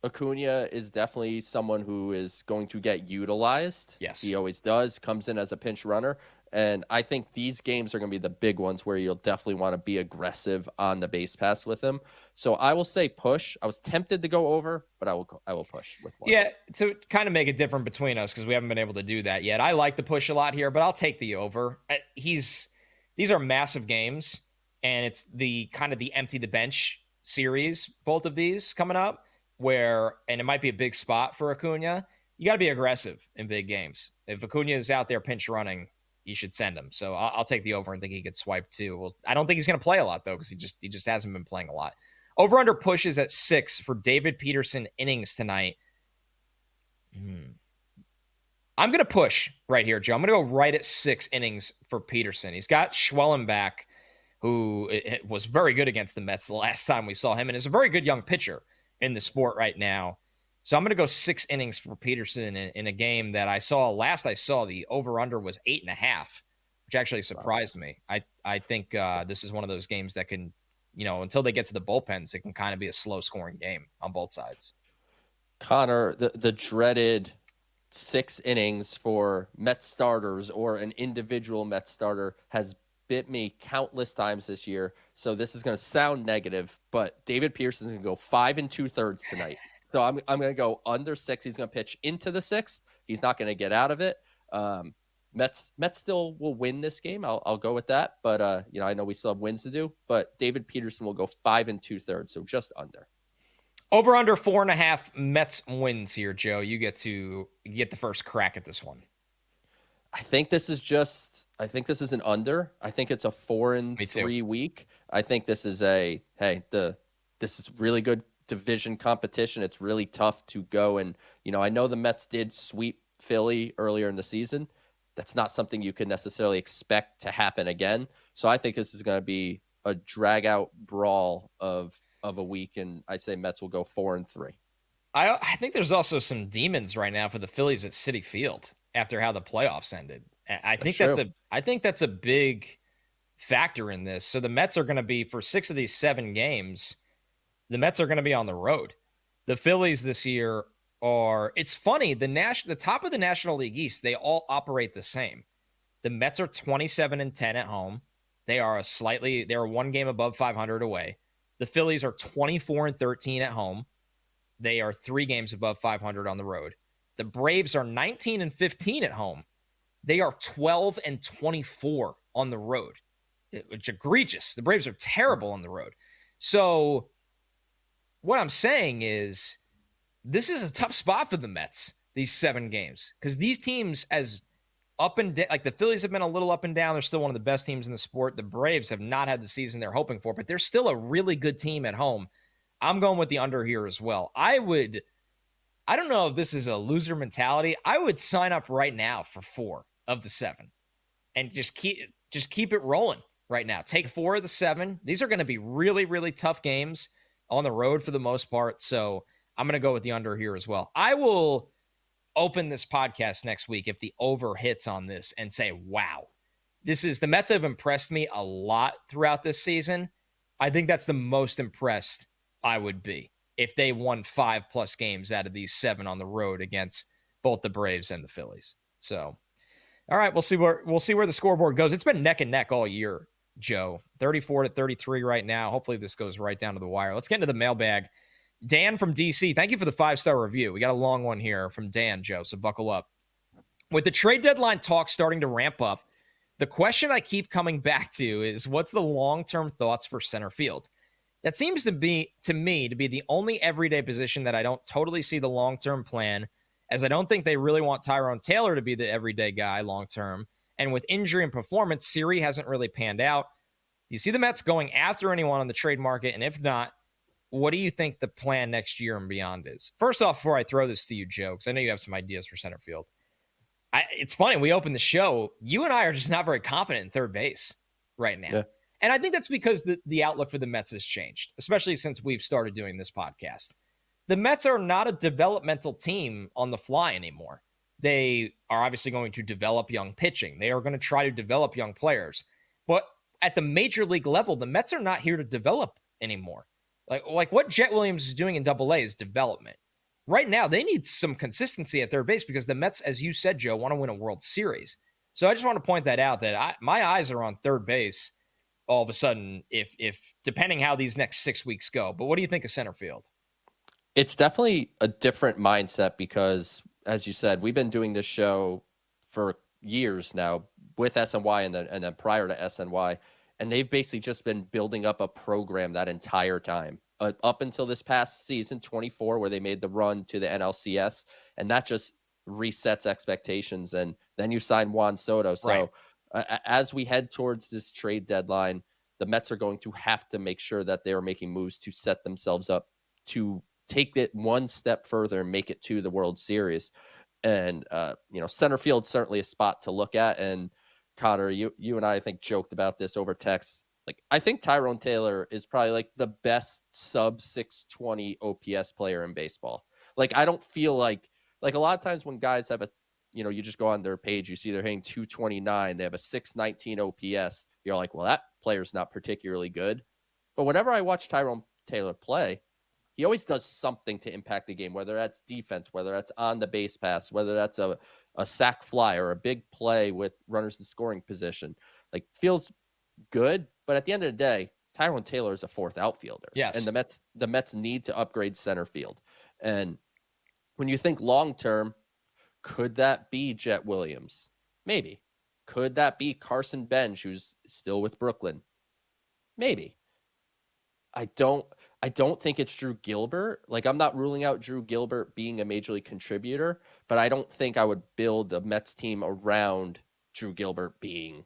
Acuna is definitely someone who is going to get utilized. Yes. He always does, comes in as a pinch runner. And I think these games are going to be the big ones where you'll definitely want to be aggressive on the base pass with him. So I will say push. I was tempted to go over, but I will push with 1. Yeah, to kind of make it different between us because we haven't been able to do that yet. I like the push a lot here, but I'll take the over. These are massive games, and it's the kind of the empty the bench series, both of these coming up, and it might be a big spot for Acuna. You got to be aggressive in big games. If Acuna is out there pinch running, you should send him. So I'll take the over and think he gets swiped too. Well, I don't think he's going to play a lot though because he just hasn't been playing a lot. Over under pushes at 6 for David Peterson innings tonight. I'm going to push right here, Joe. I'm going to go right at 6 innings for Peterson. He's got Schwellenbach, who was very good against the Mets the last time we saw him, and is a very good young pitcher in the sport right now. So I'm going to go 6 innings for Peterson in a game that I saw the over-under was 8.5, which actually surprised me. I think this is one of those games that can, until they get to the bullpens, it can kind of be a slow-scoring game on both sides. Connor, the dreaded 6 innings for Mets starters or an individual Mets starter has bit me countless times this year. So this is going to sound negative, but David Peterson's going to go 5 2/3 tonight. So I'm going to go under 6. He's going to pitch into the 6th. He's not going to get out of it. Mets still will win this game. I'll go with that. But I know we still have wins to do. But David Peterson will go 5 2/3, so just under. Over under 4.5 Mets wins here, Joe. You get the first crack at this one. I think this is an under. I think it's a 4-3 week. I think this is this is really good division competition. It's really tough to go. And, I know the Mets did sweep Philly earlier in the season. That's not something you could necessarily expect to happen again. So I think this is going to be a drag out brawl of a week. And I say Mets will go 4-3. I think there's also some demons right now for the Phillies at Citi Field after how the playoffs ended. I think that's a big factor in this. So the Mets are going to be, for 6 of these 7 games, the Mets are going to be on the road. The Phillies this year it's funny, the top of the National League East, they all operate the same. The Mets are 27-10 at home. They're 1 game above 500 away. The Phillies are 24-13 at home. They are 3 games above 500 on the road. The Braves are 19-15 at home. They are 12-24 on the road. It's egregious. The Braves are terrible on the road. So what I'm saying is this is a tough spot for the Mets, these 7 games, because these teams, as up and down, like the Phillies have been a little up and down. They're still one of the best teams in the sport. The Braves have not had the season they're hoping for, but they're still a really good team at home. I'm going with the under here as well. I don't know if this is a loser mentality. I would sign up right now for 4 of the 7 and just keep it rolling right now. Take 4 of the 7. These are going to be really, really tough games on the road for the most part. So I'm going to go with the under here as well. I will open this podcast next week if the over hits on this and say, wow, the Mets have impressed me a lot throughout this season. I think that's the most impressed I would be if they won 5+ games out of these 7 on the road against both the Braves and the Phillies. So, all right, we'll see where the scoreboard goes. It's been neck and neck all year, Joe. 34-33 right now. Hopefully this goes right down to the wire. Let's get into the mailbag. Dan from DC, thank you for the 5-star review. We got a long one here from Dan, Joe, so buckle up. With the trade deadline talk starting to ramp up, the question I keep coming back to is, what's the long-term thoughts for center field? That seems to me to be the only everyday position that I don't totally see the long-term plan, as I don't think they really want Tyrone Taylor to be the everyday guy long-term. And with injury and performance, Siri hasn't really panned out. Do you see the Mets going after anyone on the trade market? And if not, what do you think the plan next year and beyond is? First off, before I throw this to you, Joe, because I know you have some ideas for center field. It's funny, we opened the show. You and I are just not very confident in third base right now. Yeah. And I think that's because the outlook for the Mets has changed, especially since we've started doing this podcast. The Mets are not a developmental team on the fly anymore. They are obviously going to develop young pitching. They are going to try to develop young players. But at the major league level, the Mets are not here to develop anymore. Like what Jett Williams is doing in Double-A is development. Right now, they need some consistency at third base because the Mets, as you said, Joe, want to win a World Series. So I just want to point that out, that my eyes are on third base all of a sudden, if depending how these next 6 weeks go. But what do you think of center field? It's definitely a different mindset because, as you said, we've been doing this show for years now with SNY and then prior to SNY. And they've basically just been building up a program that entire time up until this past season, 24, where they made the run to the NLCS. And that just resets expectations. And then you sign Juan Soto. So as we head towards this trade deadline, the Mets are going to have to make sure that they are making moves to set themselves up to take it one step further and make it to the World Series. And, center field, certainly a spot to look at. And Connor, you and I think joked about this over text. Like, I think Tyrone Taylor is probably like the best sub 620 OPS player in baseball. Like, I don't feel like a lot of times when guys have you just go on their page, you see they're hitting 229, they have a 619 OPS. You're like, well, that player's not particularly good. But whenever I watch Tyrone Taylor play, he always does something to impact the game, whether that's defense, whether that's on the base pass, whether that's a sac fly or a big play with runners in scoring position. Like, feels good, but at the end of the day, Tyrone Taylor is a fourth outfielder. Yes. And the Mets need to upgrade center field. And when you think long term, could that be Jett Williams? Maybe. Could that be Carson Bench, who's still with Brooklyn? Maybe. I don't think it's Drew Gilbert. Like, I'm not ruling out Drew Gilbert being a major league contributor, but I don't think I would build a Mets team around Drew Gilbert being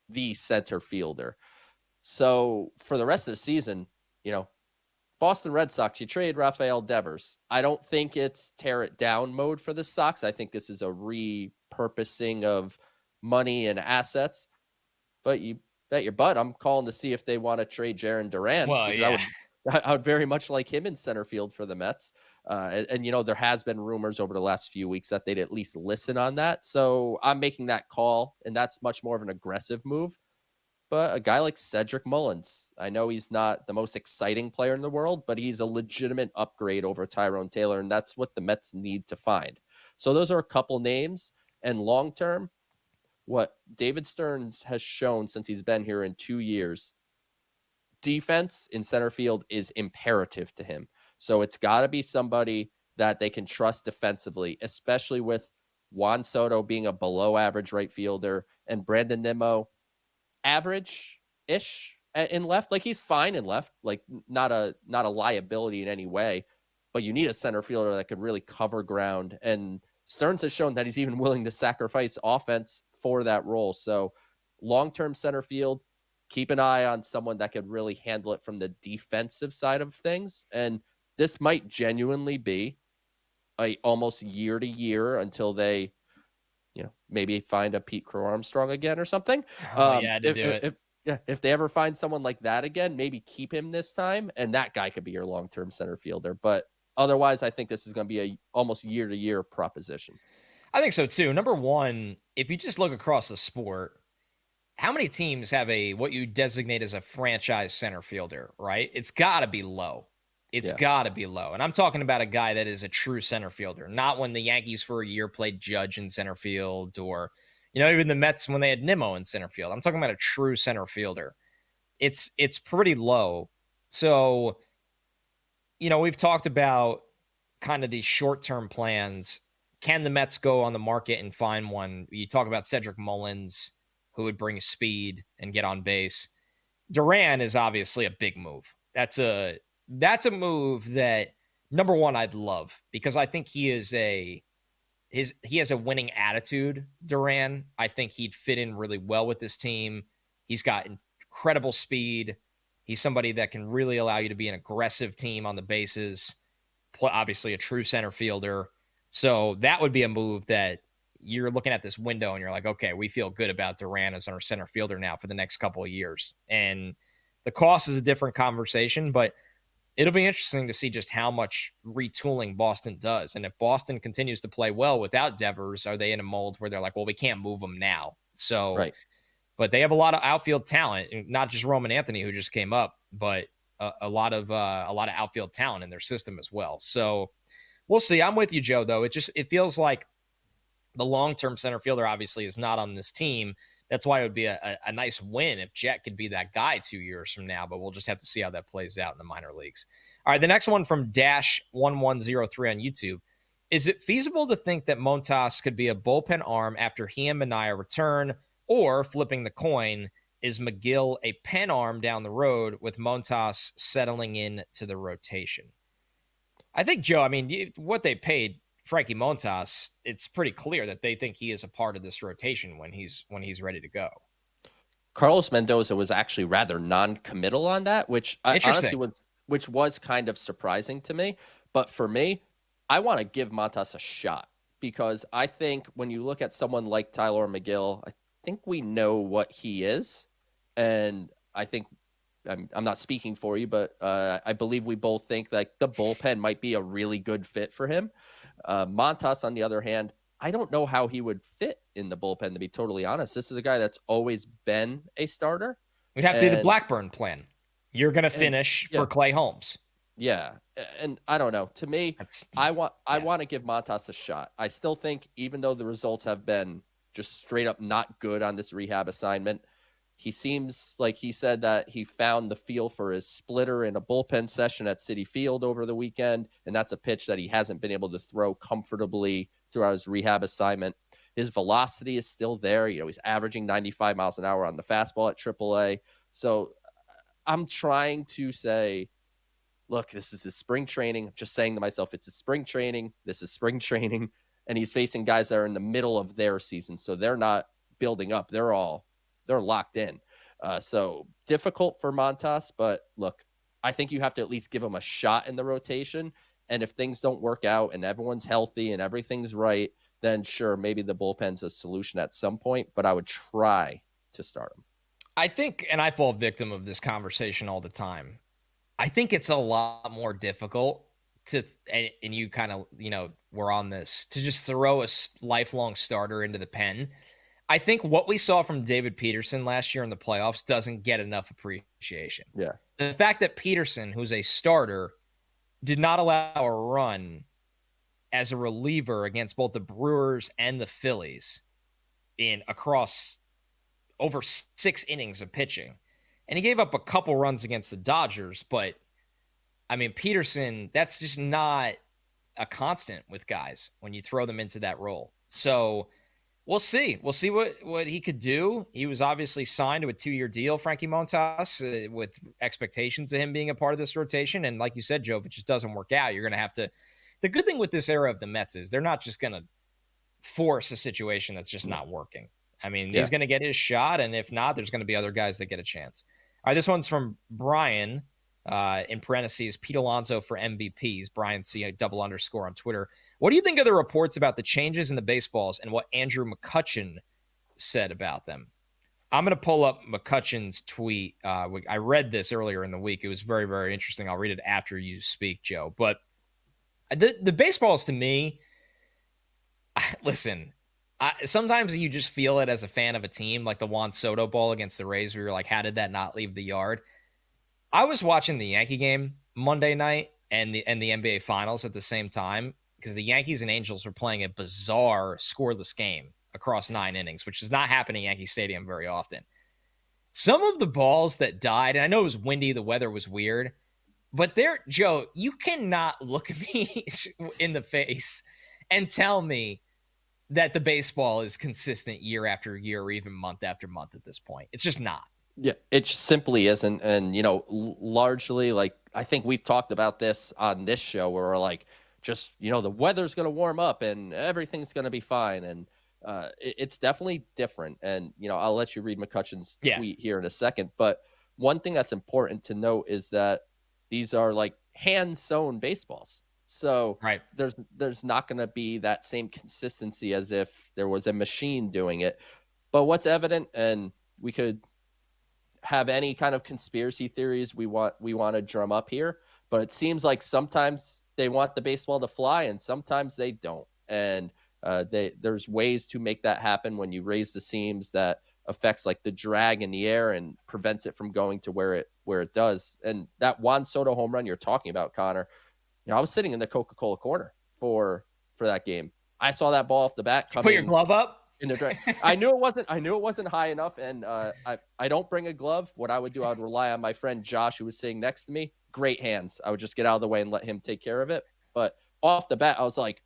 the center fielder. So for the rest of the season, Boston Red Sox, you trade Rafael Devers. I don't think it's tear it down mode for the Sox. I think this is a repurposing of money and assets. But you bet your butt I'm calling to see if they want to trade Jarren Duran. Well, because yeah. I would very much like him in center field for the Mets. And there has been rumors over the last few weeks that they'd at least listen on that. So I'm making that call, and that's much more of an aggressive move. But a guy like Cedric Mullins, I know he's not the most exciting player in the world, but he's a legitimate upgrade over Tyrone Taylor, and that's what the Mets need to find. So those are a couple names. And long-term, what David Stearns has shown since he's been here in 2 years, defense in center field is imperative to him. So it's got to be somebody that they can trust defensively, especially with Juan Soto being a below-average right fielder and Brandon Nimmo average-ish in left. Like, he's fine in left, like not a liability in any way, but you need a center fielder that could really cover ground. And Stearns has shown that he's even willing to sacrifice offense for that role. So long-term center field, keep an eye on someone that could really handle it from the defensive side of things. And this might genuinely be a almost year to year until they, maybe find a Pete Crow Armstrong again or something. If they ever find someone like that again, maybe keep him this time, and that guy could be your long-term center fielder. But otherwise, I think this is going to be a almost year-to-year proposition. I think so too. Number one, if you just look across the sport, how many teams have what you designate as a franchise center fielder, right? It's got to be low. It's got to be low. And I'm talking about a guy that is a true center fielder, not when the Yankees for a year played Judge in center field, or, even the Mets when they had Nimmo in center field. I'm talking about a true center fielder. It's pretty low. So, we've talked about kind of these short-term plans. Can the Mets go on the market and find one? You talk about Cedric Mullins, who would bring speed and get on base. Duran is obviously a big move. That's a move that, number one, I'd love, because I think he has a winning attitude. Duran, I think he'd fit in really well with this team. He's got incredible speed. He's somebody that can really allow you to be an aggressive team on the bases. Obviously a true center fielder. So that would be a move that you're looking at this window and you're like, okay, we feel good about Duran as our center fielder now for the next couple of years. And the cost is a different conversation, but it'll be interesting to see just how much retooling Boston does. And if Boston continues to play well without Devers, are they in a mold where they're like, well, we can't move him now? So, right. But they have a lot of outfield talent, not just Roman Anthony, who just came up, but a lot of outfield talent in their system as well. So we'll see. I'm with you, Joe, though. It feels like the long-term center fielder obviously is not on this team. That's why it would be a nice win if Jett could be that guy 2 years from now, but we'll just have to see how that plays out in the minor leagues. All right, the next one from Dash1103 on YouTube. Is it feasible to think that Montas could be a bullpen arm after he and Manaea return, or, flipping the coin, is Megill a pen arm down the road with Montas settling in to the rotation? I think, Joe, what they paid Frankie Montas, it's pretty clear that they think he is a part of this rotation when he's ready to go. Carlos Mendoza was actually rather non-committal on that, which was kind of surprising to me. But for me, I want to give Montas a shot, because I think when you look at someone like Tyler Megill, I think we know what he is. And I think, I'm not speaking for you, but I believe we both think that the bullpen might be a really good fit for him. Montas, on the other hand, I don't know how he would fit in the bullpen, to be totally honest. This is a guy that's always been a starter. We'd have to do the Blackburn plan. You're going to finish for Clay Holmes. Yeah, and I don't know. To me, That's I want yeah. to give Montas a shot. I still think, even though the results have been just straight up not good on this rehab assignment, he seems like he said that he found the feel for his splitter in a bullpen session at Citi Field over the weekend, and that's a pitch that he hasn't been able to throw comfortably throughout his rehab assignment. His velocity is still there. He's averaging 95 miles an hour on the fastball at AAA. So I'm trying to say, look, this is his spring training. I'm just saying to myself, it's his spring training. This is spring training. And he's facing guys that are in the middle of their season. So they're not building up. They're locked in. So difficult for Montas. But look, I think you have to at least give him a shot in the rotation. And if things don't work out and everyone's healthy and everything's right, then sure, maybe the bullpen's a solution at some point. But I would try to start him. I think, and I fall victim of this conversation all the time, I think it's a lot more difficult to, and you kind of, we're on this, to just throw a lifelong starter into the pen. I think what we saw from David Peterson last year in the playoffs doesn't get enough appreciation. Yeah. The fact that Peterson, who's a starter, did not allow a run as a reliever against both the Brewers and the Phillies across over 6 innings of pitching. And he gave up a couple runs against the Dodgers, but I mean, Peterson, that's just not a constant with guys when you throw them into that role. So we'll see. We'll see what he could do. He was obviously signed to a 2-year deal, Frankie Montas, with expectations of him being a part of this rotation. And like you said, Joe, if it just doesn't work out, you're going to have to. The good thing with this era of the Mets is they're not just going to force a situation that's just not working. I mean, he's going to get his shot, and if not, there's going to be other guys that get a chance. All right, this one's from Brian, in parentheses, Pete Alonso for MVPs. Brian C, __ on Twitter. What do you think of the reports about the changes in the baseballs and what Andrew McCutchen said about them? I'm going to pull up McCutchen's tweet. I read this earlier in the week. It was very, very interesting. I'll read it after you speak, Joe. But the baseballs, to me, listen, sometimes you just feel it as a fan of a team, like the Juan Soto ball against the Rays, where you're like, how did that not leave the yard? I was watching the Yankee game Monday night and the NBA Finals at the same time, because the Yankees and Angels were playing a bizarre scoreless game across 9 innings, which does not happen in Yankee Stadium very often. Some of the balls that died, and I know it was windy, the weather was weird, but Joe, you cannot look me in the face and tell me that the baseball is consistent year after year or even month after month at this point. It's just not. Yeah, it just simply isn't. And, largely, like, I think we've talked about this on this show where we're like, just, the weather's going to warm up and everything's going to be fine. And it's definitely different. And, I'll let you read McCutchen's tweet here in a second. But one thing that's important to note is that these are like hand-sewn baseballs. So right. there's not going to be that same consistency as if there was a machine doing it. But what's evident, and we could have any kind of conspiracy theories we want to drum up here, but it seems like sometimes they want the baseball to fly and sometimes they don't. And there's ways to make that happen when you raise the seams that affects like the drag in the air and prevents it from going to where it does. And that Juan Soto home run you're talking about, Connor, I was sitting in the Coca-Cola corner for that game. I saw that ball off the bat coming. Put your glove up? In the drag. I knew it wasn't high enough, and I don't bring a glove. What I would do, I would rely on my friend Josh, who was sitting next to me. Great hands. I would just get out of the way and let him take care of it. But off the bat, I was like,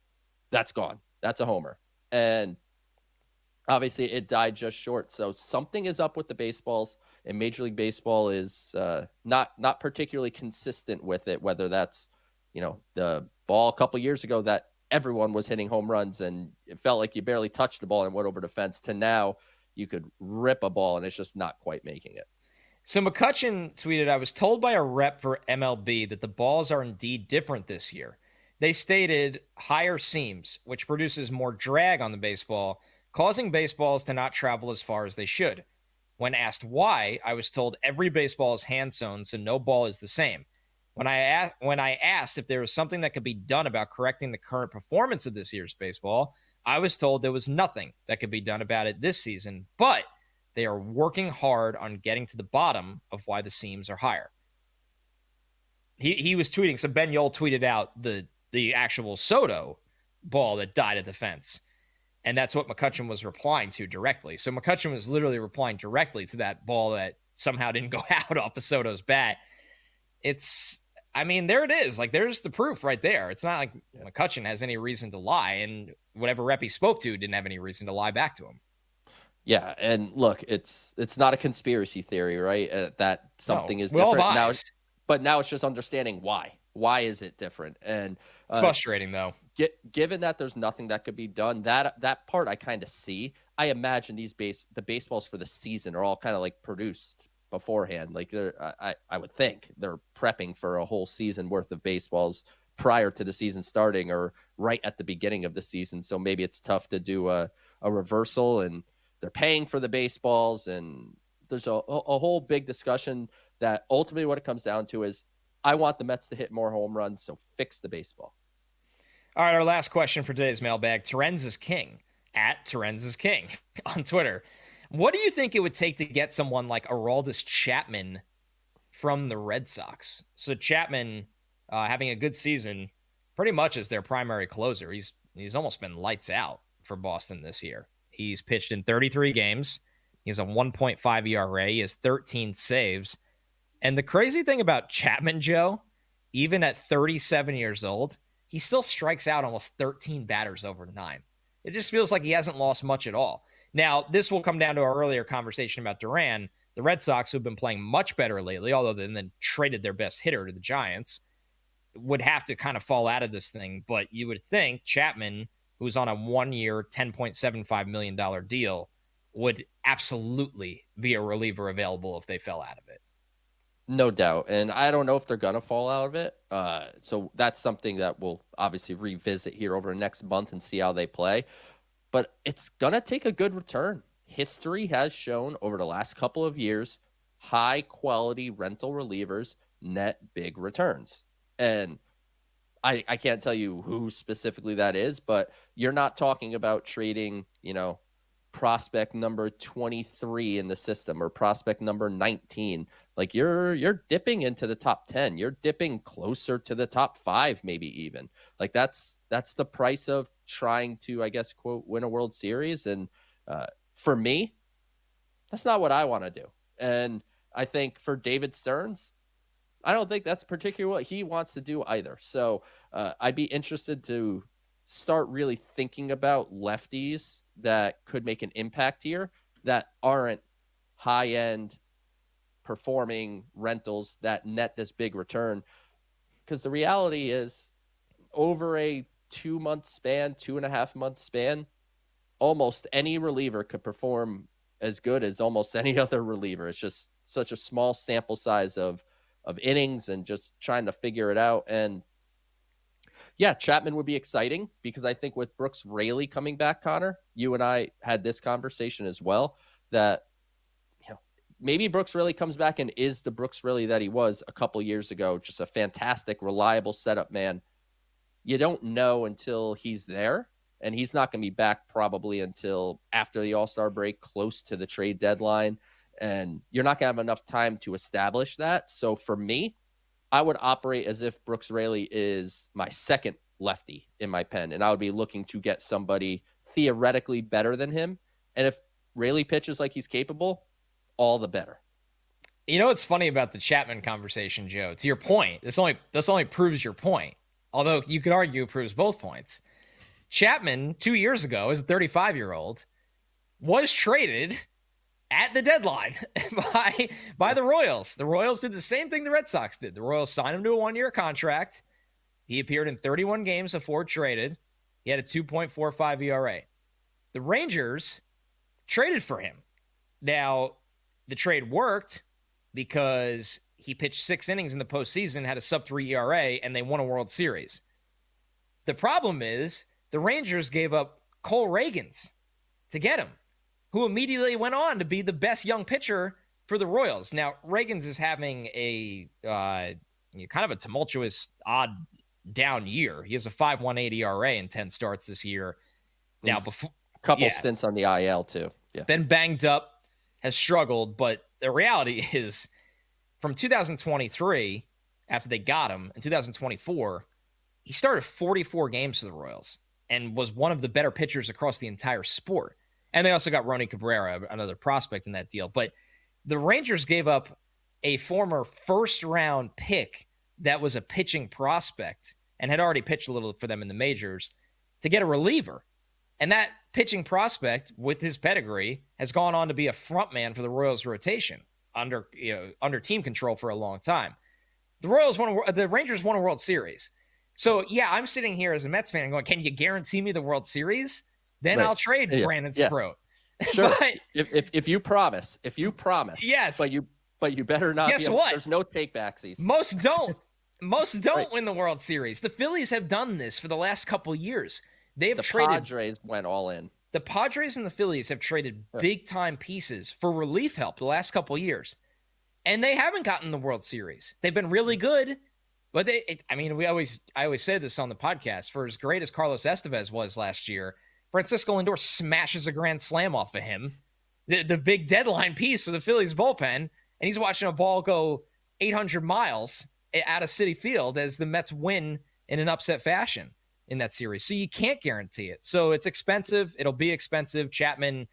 that's gone. That's a homer. And obviously it died just short. So something is up with the baseballs, and Major League Baseball is not particularly consistent with it, whether that's, the ball a couple years ago that everyone was hitting home runs and it felt like you barely touched the ball and went over the fence, to now you could rip a ball and it's just not quite making it. So McCutchen tweeted, I was told by a rep for MLB that the balls are indeed different this year. They stated higher seams, which produces more drag on the baseball, causing baseballs to not travel as far as they should. When asked why, I was told every baseball is hand sewn, so no ball is the same. When I asked if there was something that could be done about correcting the current performance of this year's baseball, I was told there was nothing that could be done about it this season, but they are working hard on getting to the bottom of why the seams are higher. he was tweeting. So Ben Yole tweeted out the actual Soto ball that died at the fence. And that's what McCutchen was replying to directly. So McCutchen was literally replying directly to that ball that somehow didn't go out off of Soto's bat. There it is. Like, there's the proof right there. It's not like McCutchen has any reason to lie, and whatever rep he spoke to didn't have any reason to lie back to him. Yeah, and look, it's not a conspiracy theory, right? That something is different now. But now it's just understanding why. Why is it different? And it's frustrating, though. Given that there's nothing that could be done, that part I kind of see. I imagine the baseballs for the season are all kind of like produced beforehand. Like I would think they're prepping for a whole season worth of baseballs prior to the season starting or right at the beginning of the season. So maybe it's tough to do a reversal, and they're paying for the baseballs, and there's a whole big discussion that ultimately what it comes down to is I want the Mets to hit more home runs, so fix the baseball. All right, our last question for today's mailbag. Terens is King, at Terens is King on Twitter. What do you think it would take to get someone like Aroldis Chapman from the Red Sox? So Chapman having a good season pretty much as their primary closer. He's almost been lights out for Boston this year. He's pitched in 33 games. He has a 1.5 ERA. He has 13 saves. And the crazy thing about Chapman, Joe, even at 37 years old, he still strikes out almost 13 batters over 9. It just feels like he hasn't lost much at all. Now, this will come down to our earlier conversation about Duran. The Red Sox, who've been playing much better lately, although they then traded their best hitter to the Giants, would have to kind of fall out of this thing. But you would think Chapman, who's on a 1-year, $10.75 million deal, would absolutely be a reliever available if they fell out of it. No doubt. And I don't know if they're going to fall out of it. So that's something that we'll obviously revisit here over the next month and see how they play. But it's going to take a good return. History has shown over the last couple of years, high quality rental relievers net big returns. And I can't tell you who specifically that is, but you're not talking about trading, prospect number 23 in the system or prospect number 19. Like you're dipping into the top 10. You're dipping closer to the top 5, maybe even. Like that's the price of trying to, I guess, quote, win a World Series. And for me, that's not what I want to do. And I think for David Stearns, I don't think that's particularly what he wants to do either. So I'd be interested to start really thinking about lefties that could make an impact here that aren't high-end performing rentals that net this big return. Because the reality is, over a 2-month span, 2.5-month span, almost any reliever could perform as good as almost any other reliever. It's just such a small sample size of innings and just trying to figure it out. And yeah, Chapman would be exciting because I think with Brooks Raley coming back, Connor, you and I had this conversation as well, that maybe Brooks Raley comes back and is the Brooks Raley that he was a couple years ago, just a fantastic, reliable setup man. You don't know until he's there, and he's not going to be back probably until after the All-Star break, close to the trade deadline, and you're not going to have enough time to establish that. So for me, I would operate as if Brooks Raley is my second lefty in my pen, and I would be looking to get somebody theoretically better than him. And if Raley pitches like he's capable, all the better. You know what's funny about the Chapman conversation, Joe? To your point, this only proves your point. Although you could argue it proves both points. Chapman, 2 years ago, as a 35-year-old, was traded at the deadline by the Royals. The Royals did the same thing the Red Sox did. The Royals signed him to a 1-year contract. He appeared in 31 games before traded. He had a 2.45 ERA. The Rangers traded for him. Now, the trade worked because he pitched 6 innings in the postseason, had a sub-3 ERA, and they won a World Series. The problem is the Rangers gave up Cole Reagans to get him, who immediately went on to be the best young pitcher for the Royals. Now, Reagans is having a kind of a tumultuous, odd down year. He has a 5.18 ERA in 10 starts this year. Now, before a couple stints on the IL too. Yeah, been banged up, has struggled, but the reality is from 2023 after they got him in 2024, he started 44 games for the Royals and was one of the better pitchers across the entire sport. And they also got Ronny Cabrera, another prospect in that deal. But the Rangers gave up a former first-round pick that was a pitching prospect and had already pitched a little for them in the majors to get a reliever. And that pitching prospect, with his pedigree, has gone on to be a front man for the Royals rotation under team control for a long time. The Rangers won a World Series. So, yeah, I'm sitting here as a Mets fan going, can you guarantee me the World Series? Then I'll trade Brandon Sproat. Sure. But, if you promise. Yes. But you better not. Guess what? There's no take-backsies. Most don't. Most don't win the World Series. The Phillies have done this for the last couple years. The Padres went all in. The Padres and the Phillies have traded big-time pieces for relief help the last couple years. And they haven't gotten the World Series. They've been really good. But I always say this on the podcast. For as great as Carlos Estevez was last year, Francisco Lindor smashes a grand slam off of him, the big deadline piece for the Phillies bullpen, and he's watching a ball go 800 miles out of Citi Field as the Mets win in an upset fashion in that series. So you can't guarantee it. So it's expensive. It'll be expensive. Chapman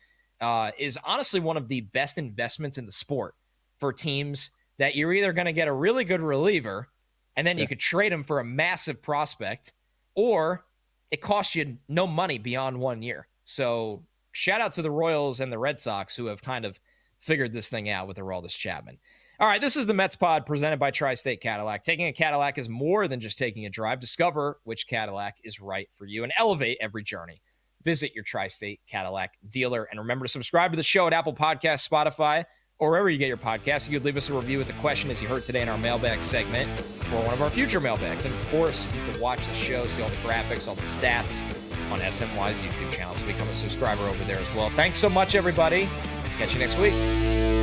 is honestly one of the best investments in the sport for teams that you're either going to get a really good reliever and then you could trade him for a massive prospect, or it costs you no money beyond 1 year. So shout out to the Royals and the Red Sox who have kind of figured this thing out with Aroldis Chapman. All right, this is the Mets Pod presented by Tri-State Cadillac. Taking a Cadillac is more than just taking a drive. Discover which Cadillac is right for you and elevate every journey. Visit your Tri-State Cadillac dealer. And remember to subscribe to the show at Apple Podcasts, Spotify, or wherever you get your podcasts. You could leave us a review with the question as you heard today in our mailbag segment for one of our future mailbags. And of course, you can watch the show, see all the graphics, all the stats on SNY's YouTube channel. So become a subscriber over there as well. Thanks so much, everybody. Catch you next week.